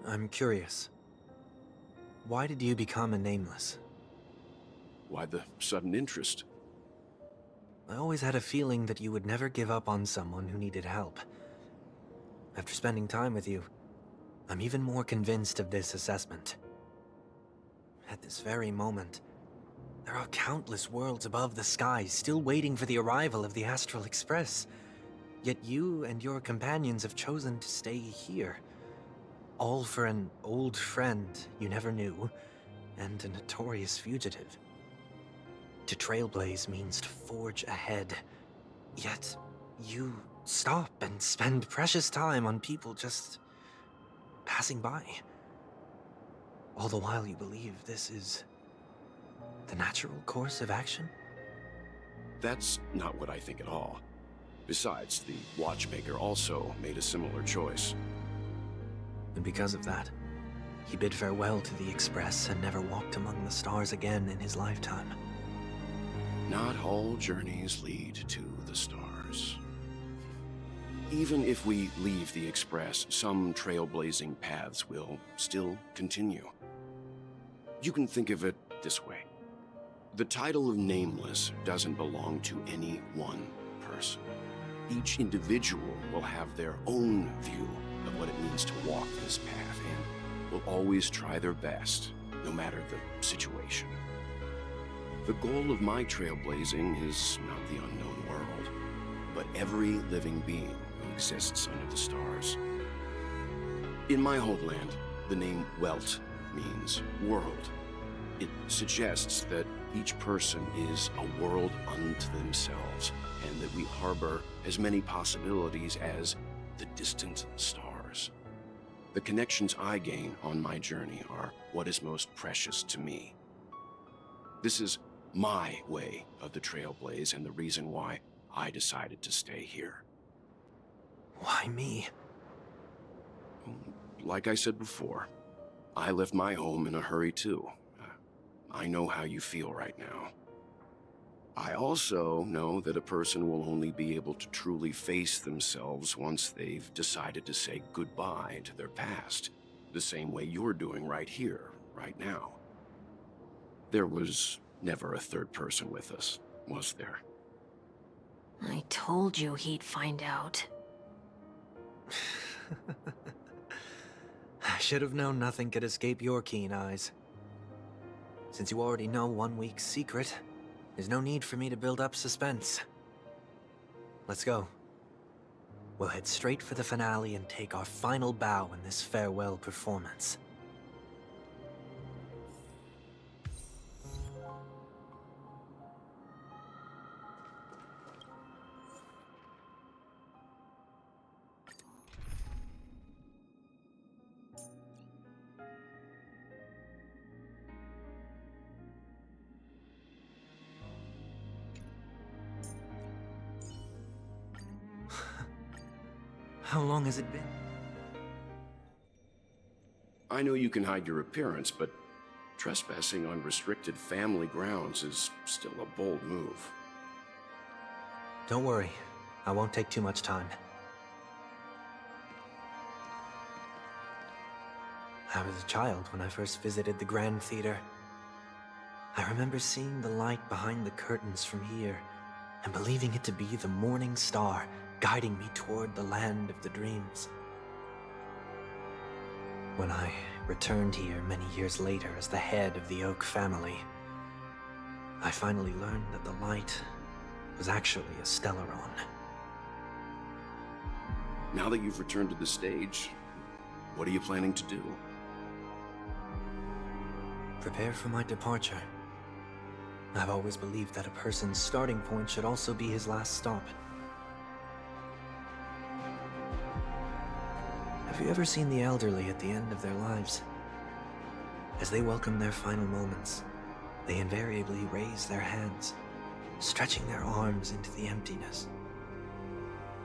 Speaker 1: I'm curious. Why did you become a Nameless?
Speaker 2: Why the sudden interest?
Speaker 1: I always had a feeling that you would never give up on someone who needed help. After spending time with you, I'm even more convinced of this assessment. At this very moment, there are countless worlds above the sky still waiting for the arrival of the Astral Express. Yet you and your companions have chosen to stay here. All for an old friend you never knew, and a notorious fugitive. To Trailblaze means to forge ahead. Yet, you stop and spend precious time on people just passing by. All the while you believe this is the natural course of action?
Speaker 2: That's not what I think at all. Besides, the watchmaker also made a similar choice.
Speaker 1: And because of that, he bid farewell to the Express and never walked among the stars again in his lifetime.
Speaker 2: Not all journeys lead to the stars. Even if we leave the Express, some trailblazing paths will still continue. You can think of it this way. The title of Nameless doesn't belong to any one person. Each individual will have their own view of what it means to walk this path and will always try their best, no matter the situation. The goal of my trailblazing is not the unknown world, but every living being who exists under the stars. In my homeland, the name Welt means world. It suggests that each person is a world unto themselves, and that we harbor as many possibilities as the distant stars. The connections I gain on my journey are what is most precious to me. This is my way of the Trailblaze and the reason why I decided to stay here.
Speaker 1: Why me?
Speaker 2: Like I said before, I left my home in a hurry too. I know how you feel right now. I also know that a person will only be able to truly face themselves once they've decided to say goodbye to their past, the same way you're doing right here, right now. There was never a third person with us, was there?
Speaker 6: I told you he'd find out.
Speaker 1: I should have known nothing could escape your keen eyes. Since you already know 1 week's secret, there's no need for me to build up suspense. Let's go. We'll head straight for the finale and take our final bow in this farewell performance. How long has it been?
Speaker 2: I know you can hide your appearance, but trespassing on restricted family grounds is still a bold move.
Speaker 1: Don't worry, I won't take too much time. I was a child when I first visited the Grand Theater. I remember seeing the light behind the curtains from here and believing it to be the morning star guiding me toward the land of the dreams. When I returned here many years later as the head of the Oak family, I finally learned that the light was actually a Stellaron.
Speaker 2: Now that you've returned to the stage, what are you planning to do?
Speaker 1: Prepare for my departure. I've always believed that a person's starting point should also be his last stop. Have you ever seen the elderly at the end of their lives? As they welcome their final moments, they invariably raise their hands, stretching their arms into the emptiness.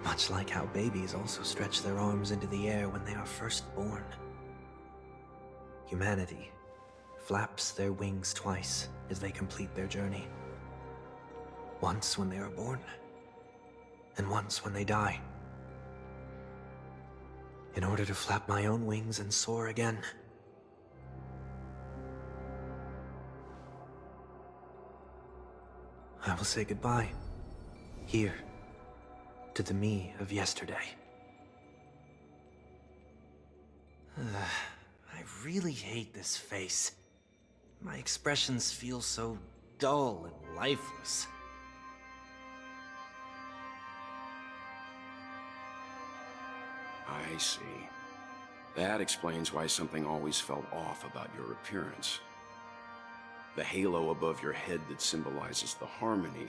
Speaker 1: Much like how babies also stretch their arms into the air when they are first born. Humanity flaps their wings twice as they complete their journey. Once when they are born, and once when they die. In order to flap my own wings and soar again. I will say goodbye, here, to the me of yesterday. I really hate this face. My expressions feel so dull and lifeless.
Speaker 2: I see. That explains why something always felt off about your appearance. The halo above your head that symbolizes the harmony,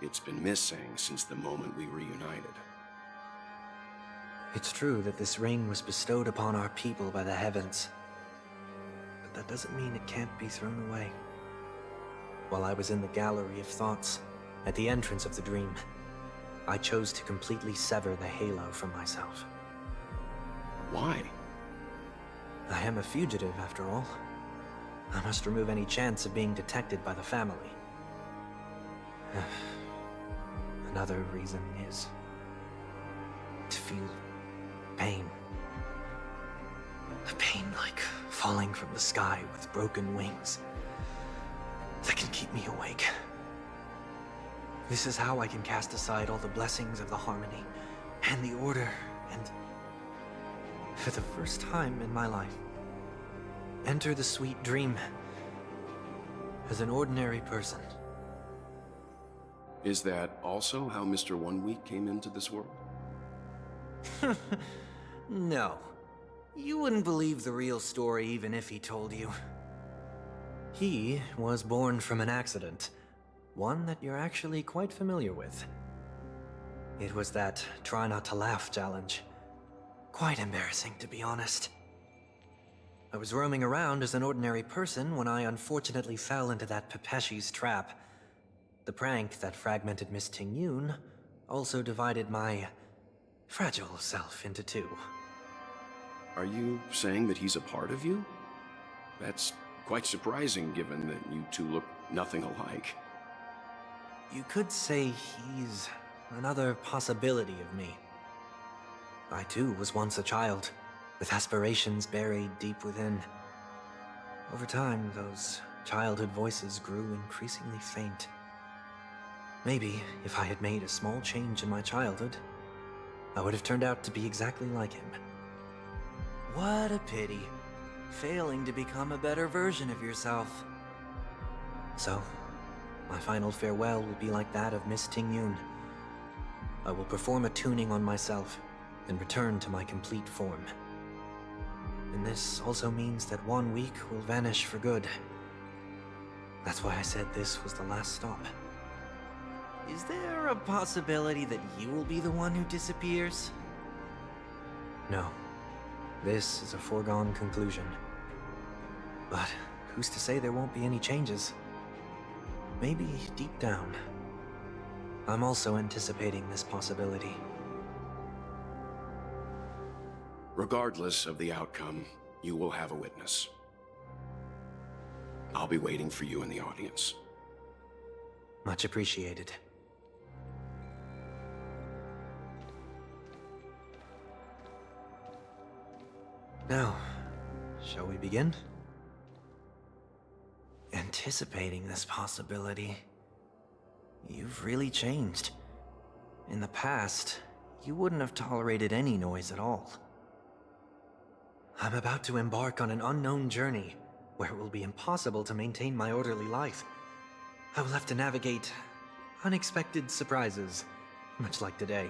Speaker 2: it's been missing since the moment we reunited.
Speaker 1: It's true that this ring was bestowed upon our people by the heavens. But that doesn't mean it can't be thrown away. While I was in the gallery of thoughts, at the entrance of the dream, I chose to completely sever the halo from myself.
Speaker 2: Why?
Speaker 1: I am a fugitive, after all. I must remove any chance of being detected by the family. Another reason is to feel pain. A pain like falling from the sky with broken wings that can keep me awake. This is how I can cast aside all the blessings of the harmony and the order and, for the first time in my life, enter the sweet dream as an ordinary person.
Speaker 2: Is that also how Mr. 1 Week came into this world?
Speaker 1: No. You wouldn't believe the real story even if he told you. He was born from an accident, one that you're actually quite familiar with. It was that try not to laugh challenge. Quite embarrassing, to be honest. I was roaming around as an ordinary person when I unfortunately fell into that Pepeshi's trap. The prank that fragmented Miss Ting-Yun also divided my fragile self into two.
Speaker 2: Are you saying that he's a part of you? That's quite surprising given that you two look nothing alike.
Speaker 1: You could say he's another possibility of me. I too was once a child, with aspirations buried deep within. Over time, those childhood voices grew increasingly faint. Maybe if I had made a small change in my childhood, I would have turned out to be exactly like him. What a pity, failing to become a better version of yourself. So, my final farewell will be like that of Miss Ting-Yun. I will perform a tuning on myself and return to my complete form. And this also means that 1 week will vanish for good. That's why I said this was the last stop. Is there a possibility that you will be the one who disappears? No. This is a foregone conclusion. But who's to say there won't be any changes? Maybe deep down, I'm also anticipating this possibility.
Speaker 2: Regardless of the outcome, you will have a witness. I'll be waiting for you in the audience.
Speaker 1: Much appreciated. Now, shall we begin? Anticipating this possibility, you've really changed. In the past, you wouldn't have tolerated any noise at all. I'm about to embark on an unknown journey, where it will be impossible to maintain my orderly life. I will have to navigate unexpected surprises, much like today.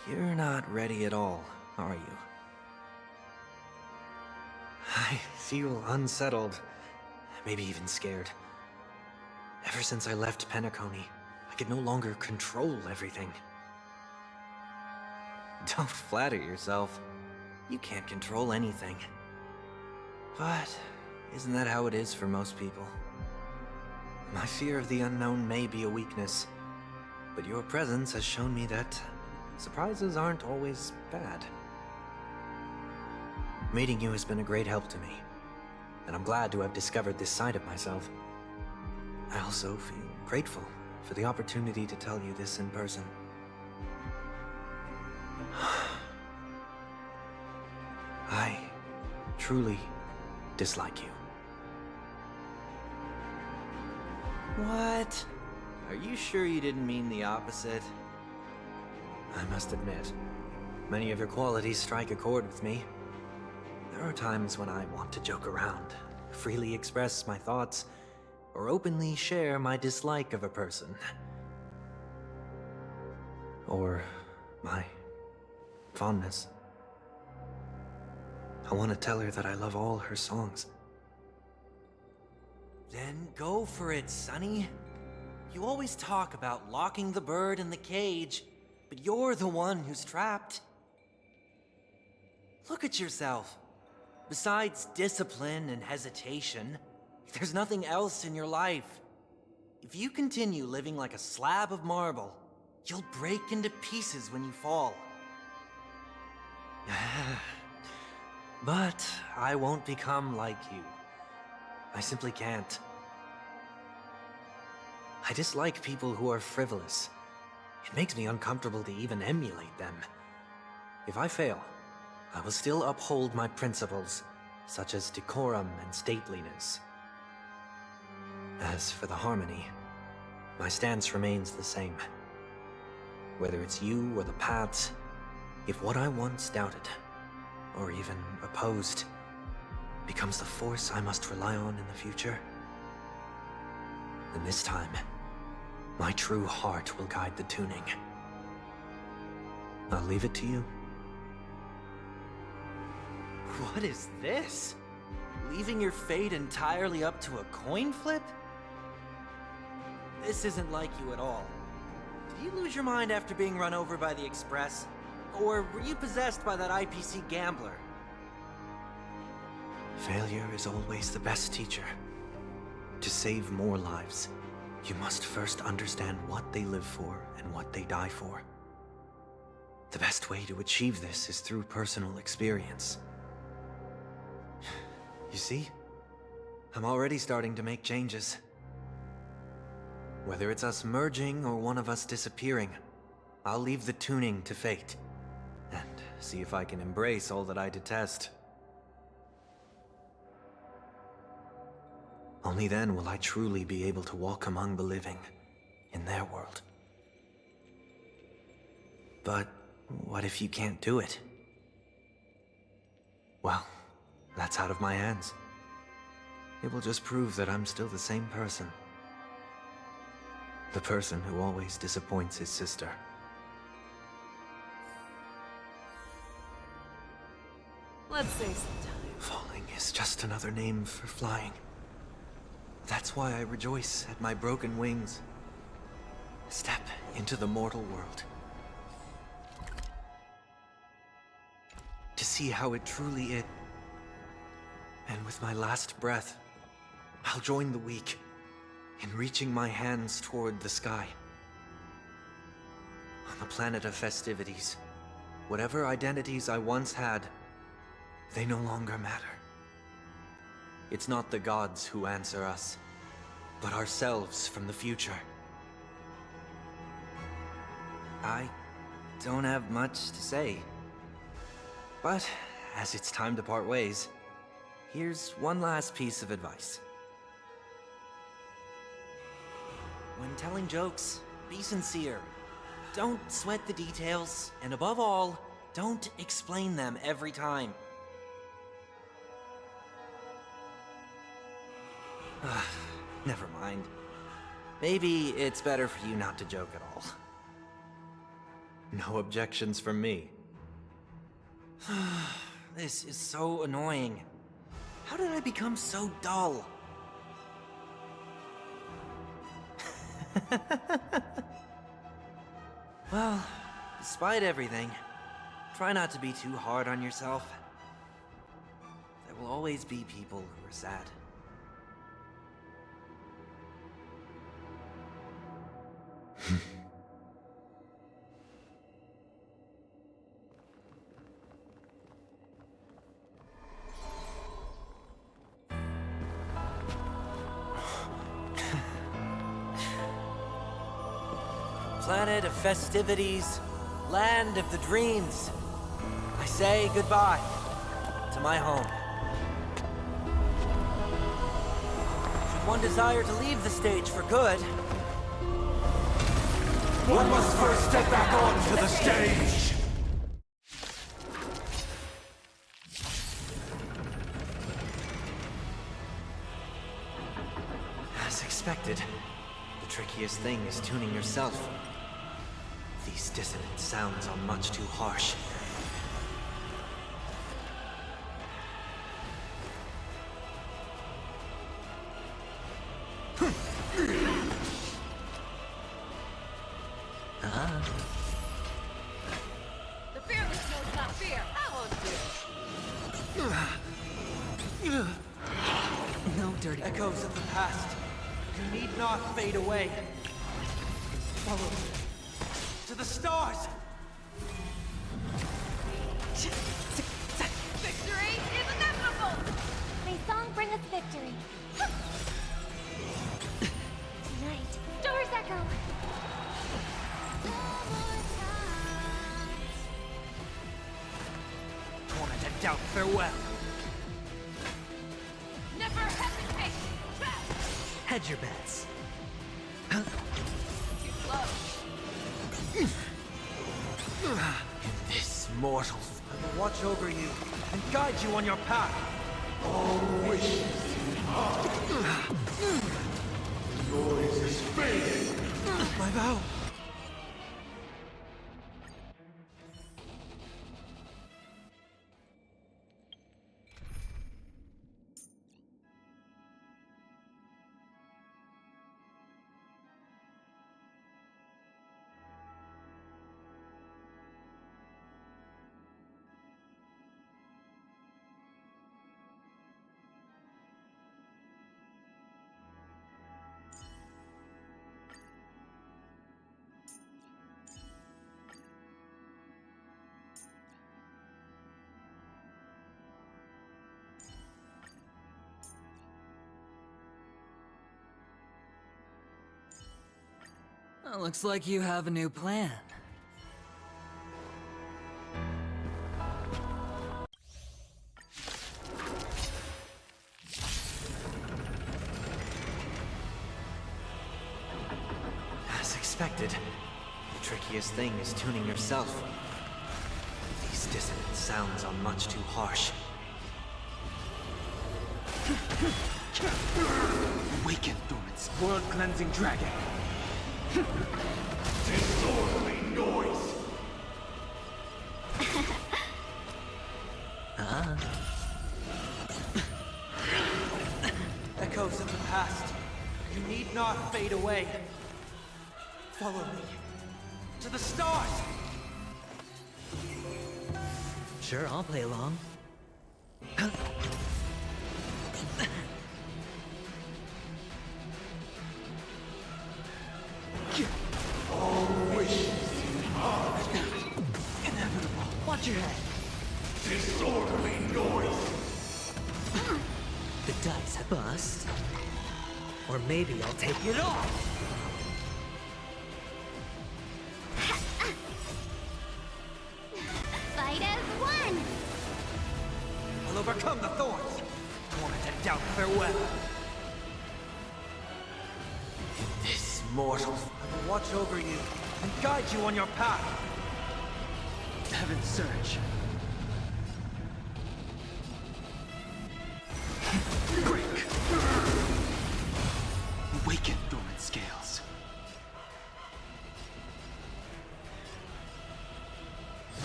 Speaker 1: You're not ready at all, are you? I feel unsettled, maybe even scared. Ever since I left Penacony, I could no longer control everything. Don't flatter yourself. You can't control anything. But isn't that how it is for most people? My fear of the unknown may be a weakness, but your presence has shown me that surprises aren't always bad. Meeting you has been a great help to me, and I'm glad to have discovered this side of myself. I also feel grateful for the opportunity to tell you this in person. I truly dislike you. What? Are you sure you didn't mean the opposite? I must admit, many of your qualities strike a chord with me. There are times when I want to joke around, freely express my thoughts, or openly share my dislike of a person. Or my fondness. I want to tell her that I love all her songs. Then go for it, Sonny. You always talk about locking the bird in the cage, but you're the one who's trapped. Look at yourself. Besides discipline and hesitation, there's nothing else in your life. If you continue living like a slab of marble, you'll break into pieces when you fall. But I won't become like you. I simply can't. I dislike people who are frivolous. It makes me uncomfortable to even emulate them. If I fail, I will still uphold my principles, such as decorum and stateliness. As for the harmony, my stance remains the same. Whether it's you or the paths, if what I once doubted, or even opposed, becomes the force I must rely on in the future, then this time, my true heart will guide the tuning. I'll leave it to you. What is this? Leaving your fate entirely up to a coin flip? This isn't like you at all. Did you lose your mind after being run over by the Express? Or were you possessed by that IPC gambler? Failure is always the best teacher. To save more lives, you must first understand what they live for and what they die for. The best way to achieve this is through personal experience. You see? I'm already starting to make changes. Whether it's us merging or one of us disappearing, I'll leave the tuning to fate, and see if I can embrace all that I detest. Only then will I truly be able to walk among the living, in their world. But what if you can't do it? Well, that's out of my hands. It will just prove that I'm still the same person. The person who always disappoints his sister.
Speaker 7: Let's save some time.
Speaker 1: Falling is just another name for flying. That's why I rejoice at my broken wings. Step into the mortal world. To see how it truly is. And with my last breath, I'll join the weak in reaching my hands toward the sky. On the planet of festivities, whatever identities I once had, they no longer matter. It's not the gods who answer us, but ourselves from the future. I don't have much to say, but as it's time to part ways, here's one last piece of advice. When telling jokes, be sincere. Don't sweat the details, and above all, don't explain them every time. Never mind. Maybe it's better for you not to joke at all. No objections from me. This is so annoying. How did I become so dull? Well, despite everything, try not to be too hard on yourself. There will always be people who are sad. Planet of festivities, land of the dreams. I say goodbye to my home. Should one desire to leave the stage for good,
Speaker 16: One must first step back onto the stage!
Speaker 1: as expected, the trickiest thing is tuning yourself. These dissonant sounds are much too harsh.
Speaker 7: The fearless knows not fear. I won't do.
Speaker 1: No dirty echoes of the past. You need not fade away. Follow me to the stars.
Speaker 14: Victory is inevitable! May song bring us victory. Tonight, stars echo.
Speaker 1: Torment and doubt, farewell.
Speaker 14: Never hesitate!
Speaker 9: Hedge your bets.
Speaker 14: Too close.
Speaker 1: In this mortal, I will watch over you and guide you on your path.
Speaker 16: All wishes yours is fading.
Speaker 1: My vow.
Speaker 9: Looks like you have a new plan.
Speaker 1: As expected, the trickiest thing is tuning yourself. These dissonant sounds are much too harsh.
Speaker 16: Awaken, Dormant's world-cleansing dragon. Disorderly noise.
Speaker 9: Echoes of the past. You need not fade away. Follow me. To the stars! Sure, I'll play along.
Speaker 16: All wishes in heart.
Speaker 9: Inevitable. Watch your head.
Speaker 16: Disorderly noise.
Speaker 9: The dice have bust. Or maybe I'll take it off.
Speaker 3: Fight as one!
Speaker 9: I'll overcome the thorns. Torment and doubt farewell.
Speaker 1: This mortal.
Speaker 9: I will watch over you and guide you on your path. Heaven's surge.
Speaker 16: Break. Awaken, dormant scales.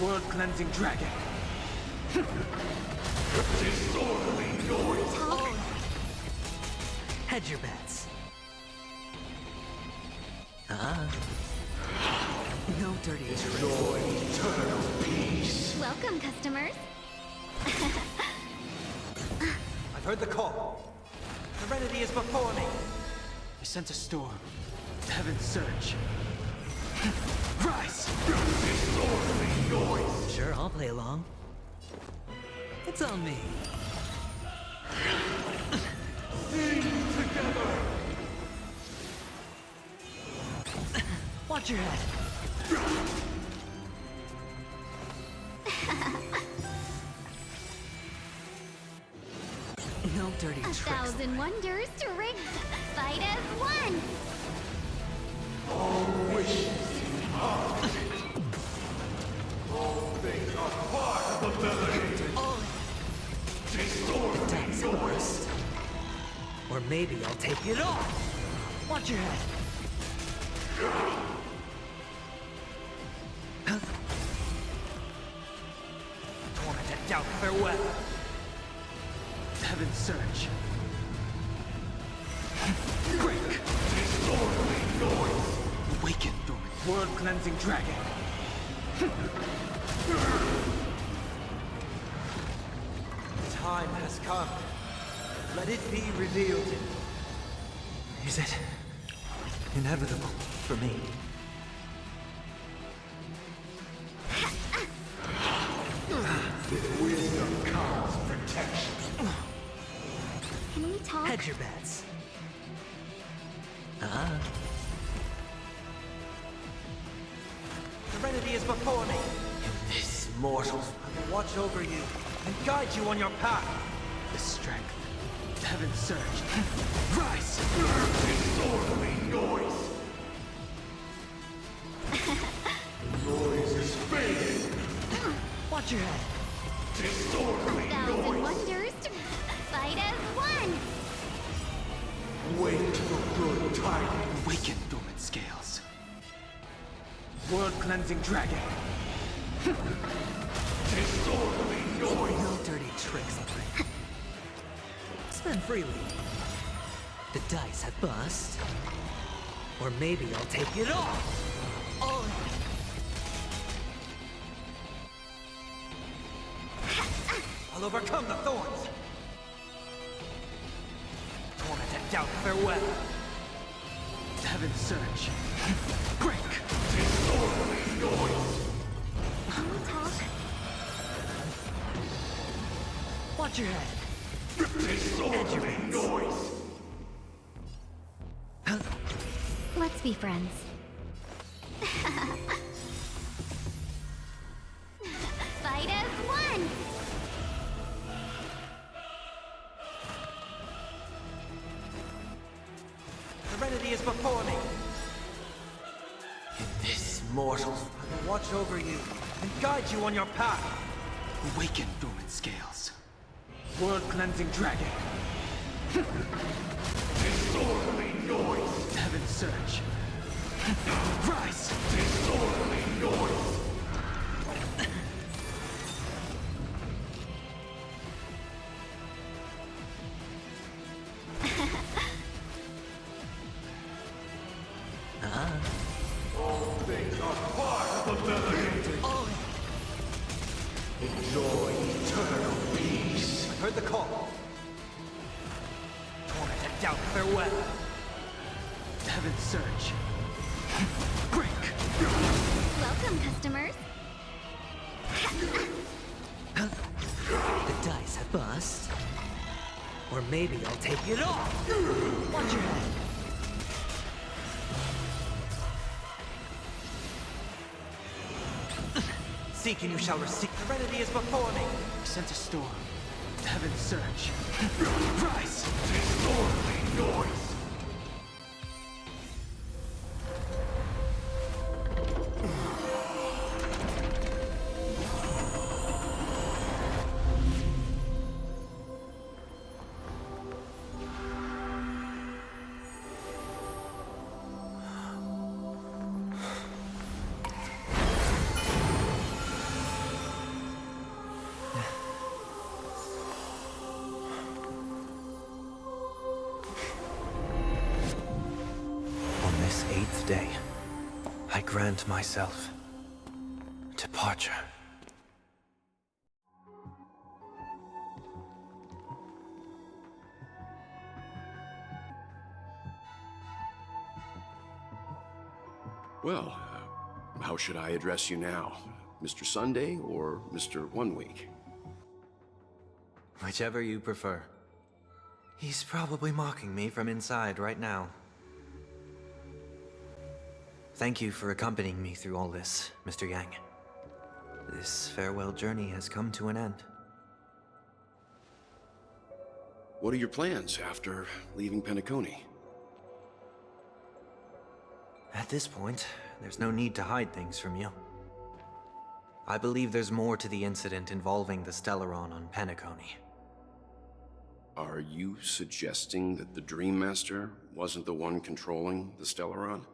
Speaker 9: World-cleansing dragon.
Speaker 16: Disorderly noise.
Speaker 9: Hedge your bets. No dirty tricks.
Speaker 16: Enjoy eternal peace.
Speaker 3: Welcome, customers.
Speaker 9: I've heard the call. Serenity is before me. I sense a storm. Heaven's surge. Rise!
Speaker 16: Disorderly noise.
Speaker 9: Sure, I'll play along. It's on me.
Speaker 16: Sing together.
Speaker 9: Watch your head. No dirty
Speaker 3: A
Speaker 9: tricks.
Speaker 3: thousand wonders to rig. Fight as one!
Speaker 16: All wishes in heart. All things are part of ability. Disorderly noise.
Speaker 9: Or maybe I'll take it off. Watch your head. Torment and doubt farewell. Heaven's surge. Break.
Speaker 16: Disorderly noise.
Speaker 9: Awaken, dormant. World-cleansing dragon. The time has come. Let it be revealed.
Speaker 1: Is it inevitable for me?
Speaker 16: With wisdom comes protection.
Speaker 3: Can we talk?
Speaker 9: Hedge your bets. Serenity is before me.
Speaker 1: This mortal.
Speaker 9: I will watch over you and guide you on your path. The strength. Heaven's surge. Rise!
Speaker 16: Disorderly noise. Noise is fading.
Speaker 9: Watch your head.
Speaker 16: Disorderly
Speaker 3: Thousand
Speaker 16: noise.
Speaker 3: wonders to fight as one!
Speaker 16: Wait for good tidings.
Speaker 9: Awaken, dormant scales. World-cleansing dragon.
Speaker 16: Disorderly noise.
Speaker 9: No dirty tricks, Alright. Spend freely. The dice have bust. Or maybe I'll take it off. All in. I'll overcome the thorns. Torment and doubt farewell. Heaven's surge. Break.
Speaker 16: Disorderly noise.
Speaker 3: Can we talk?
Speaker 9: Watch your head.
Speaker 16: Disorderly noise.
Speaker 3: Let's be friends.
Speaker 9: serenity is before me. In this mortal, I will watch over you and guide you on your path. Awaken, Roman Scales. World-cleansing dragon.
Speaker 16: Disorderly noise!
Speaker 9: Heaven's surge. Rise!
Speaker 16: Disorderly noise! All things are part of the melody. Enjoy eternal peace.
Speaker 9: I heard the call. Torment and doubt farewell. Heaven's surge. Break!
Speaker 12: Welcome, customers.
Speaker 9: The dice have bust. Or maybe I'll take it off. Watch your head. Seek and you shall receive. Serenity is before me. Sense a storm. Heaven's surge. Rise!
Speaker 16: Disorderly noise!
Speaker 1: On this 8th day, I grant myself departure.
Speaker 2: Well, how should I address you now? Mr. Sunday or Mr. 1 Week?
Speaker 1: Whichever you prefer. He's probably mocking me from inside right now. Thank you for accompanying me through all this, Mr. Yang. This farewell journey has come to an end.
Speaker 2: What are your plans after leaving Penacony?
Speaker 1: At this point, there's no need to hide things from you. I believe there's more to the incident involving the Stellaron on Penacony.
Speaker 2: Are you suggesting that the Dream Master wasn't the one controlling the Stellaron?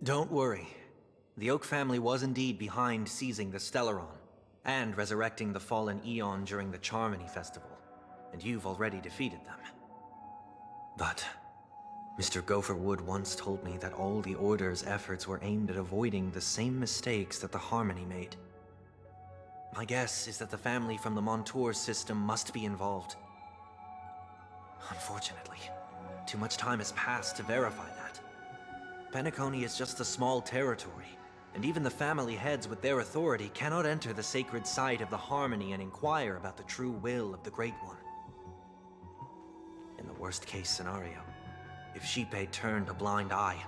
Speaker 1: Don't worry. The Oak family was indeed behind seizing the Stellaron, and resurrecting the fallen Eon during the Charmony Festival, and you've already defeated them. But Mr. Gopherwood once told me that all the Order's efforts were aimed at avoiding the same mistakes that the Harmony made. My guess is that the family from the Montour system must be involved. Unfortunately, too much time has passed to verify that. Penacony is just a small territory, and even the family heads with their authority cannot enter the sacred site of the Harmony and inquire about the true will of the Great One. In the worst-case scenario, if Xipe turned a blind eye,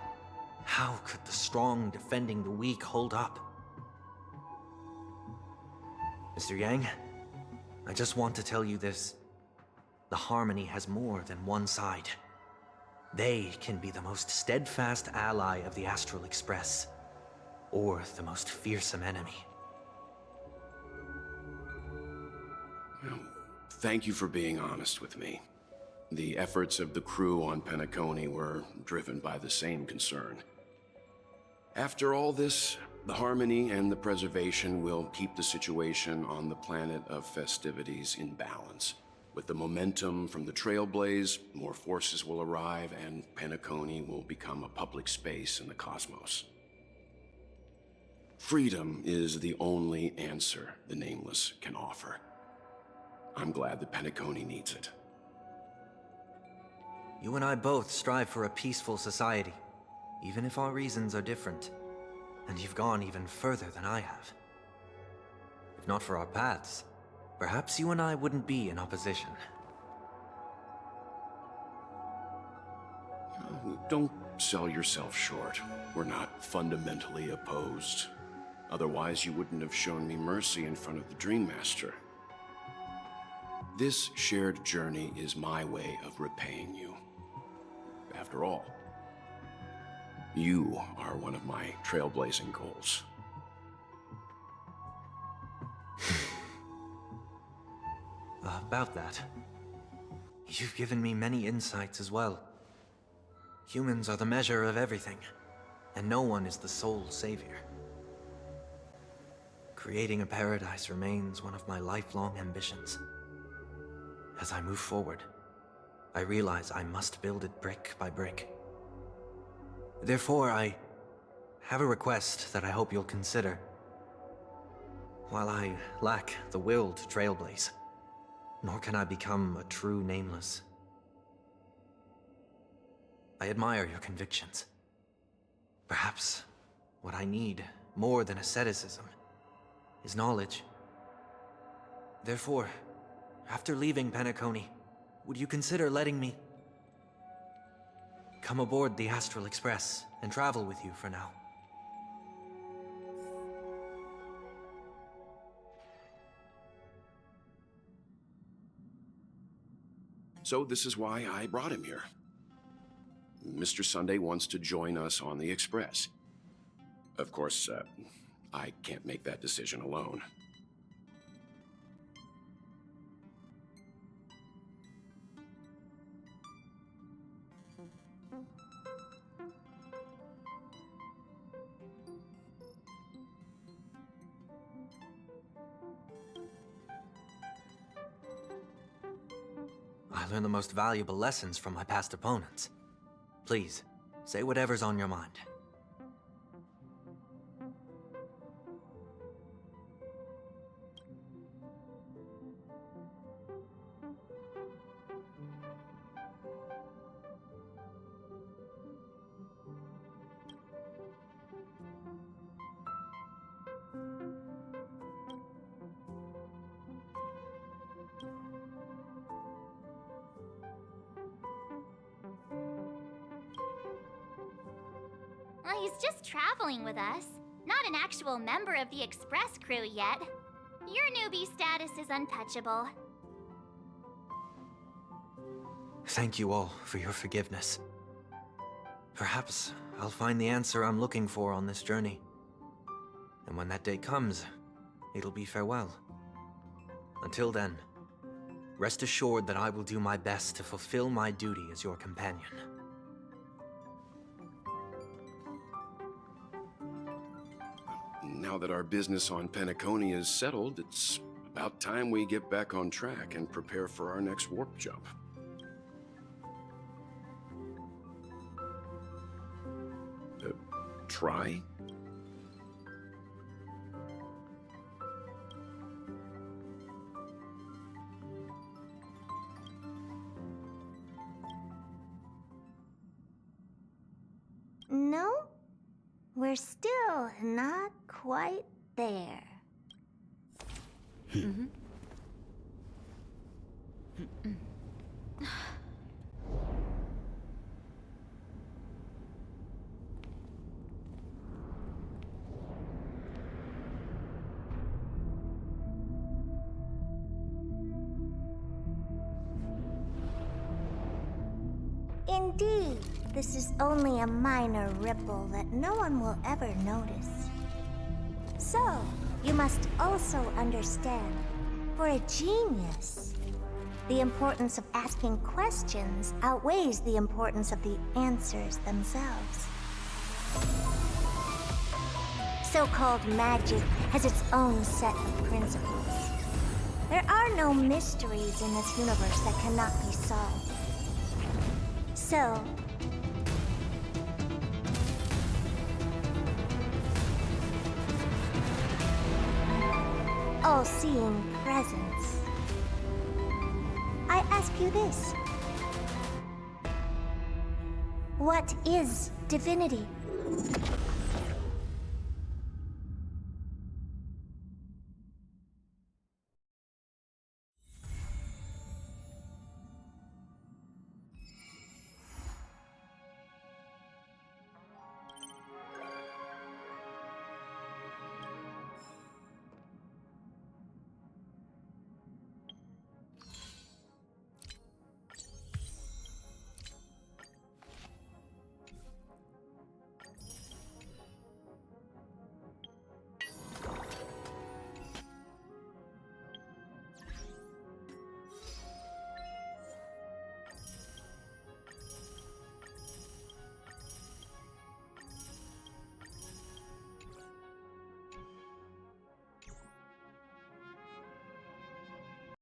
Speaker 1: how could the strong defending the weak hold up? Mr. Yang, I just want to tell you this. The Harmony has more than one side. They can be the most steadfast ally of the Astral Express, or the most fearsome enemy.
Speaker 2: Well, thank you for being honest with me. The efforts of the crew on Penacony were driven by the same concern. After all this, the Harmony and the Preservation will keep the situation on the planet of festivities in balance. With the momentum from the Trailblaze, more forces will arrive, and Penacony will become a public space in the cosmos. Freedom is the only answer the Nameless can offer. I'm glad that Penacony needs it.
Speaker 1: You and I both strive for a peaceful society, even if our reasons are different. And you've gone even further than I have. If not for our paths, perhaps you and I wouldn't be in opposition.
Speaker 2: Don't sell yourself short. We're not fundamentally opposed. Otherwise, you wouldn't have shown me mercy in front of the Dream Master. This shared journey is my way of repaying you. after all. You are one of my trailblazing goals.
Speaker 1: About that, you've given me many insights as well. Humans are the measure of everything, and no one is the sole savior. Creating a paradise remains one of my lifelong ambitions. As I move forward, I realize I must build it brick by brick. Therefore, I have a request that I hope you'll consider. While I lack the will to trailblaze, nor can I become a true nameless, I admire your convictions. Perhaps what I need, more than asceticism, is knowledge. Therefore, after leaving Penacony, would you consider letting me come aboard the Astral Express and travel with you for now?
Speaker 2: So this is why I brought him here. Mr. Sunday wants to join us on the Express. Of course, I can't make that decision alone.
Speaker 1: I learned the most valuable lessons from my past opponents. Please, say whatever's on your mind.
Speaker 3: Well, he's just traveling with us. Not an actual member of the Express crew yet. Your newbie status is untouchable.
Speaker 1: Thank you all for your forgiveness. Perhaps I'll find the answer I'm looking for on this journey. And when that day comes, it'll be farewell. Until then, rest assured that I will do my best to fulfill my duty as your companion.
Speaker 2: Now that our business on Penacony is settled, it's about time we get back on track and prepare for our next warp jump. Try?
Speaker 10: No, we're still not quite there. Indeed, this is only a minor ripple that no one will ever notice. So, you must also understand, for a genius, the importance of asking questions outweighs the importance of the answers themselves. So-called magic has its own set of principles. There are no mysteries in this universe that cannot be solved. So, all-seeing presence, I ask you this. What is divinity?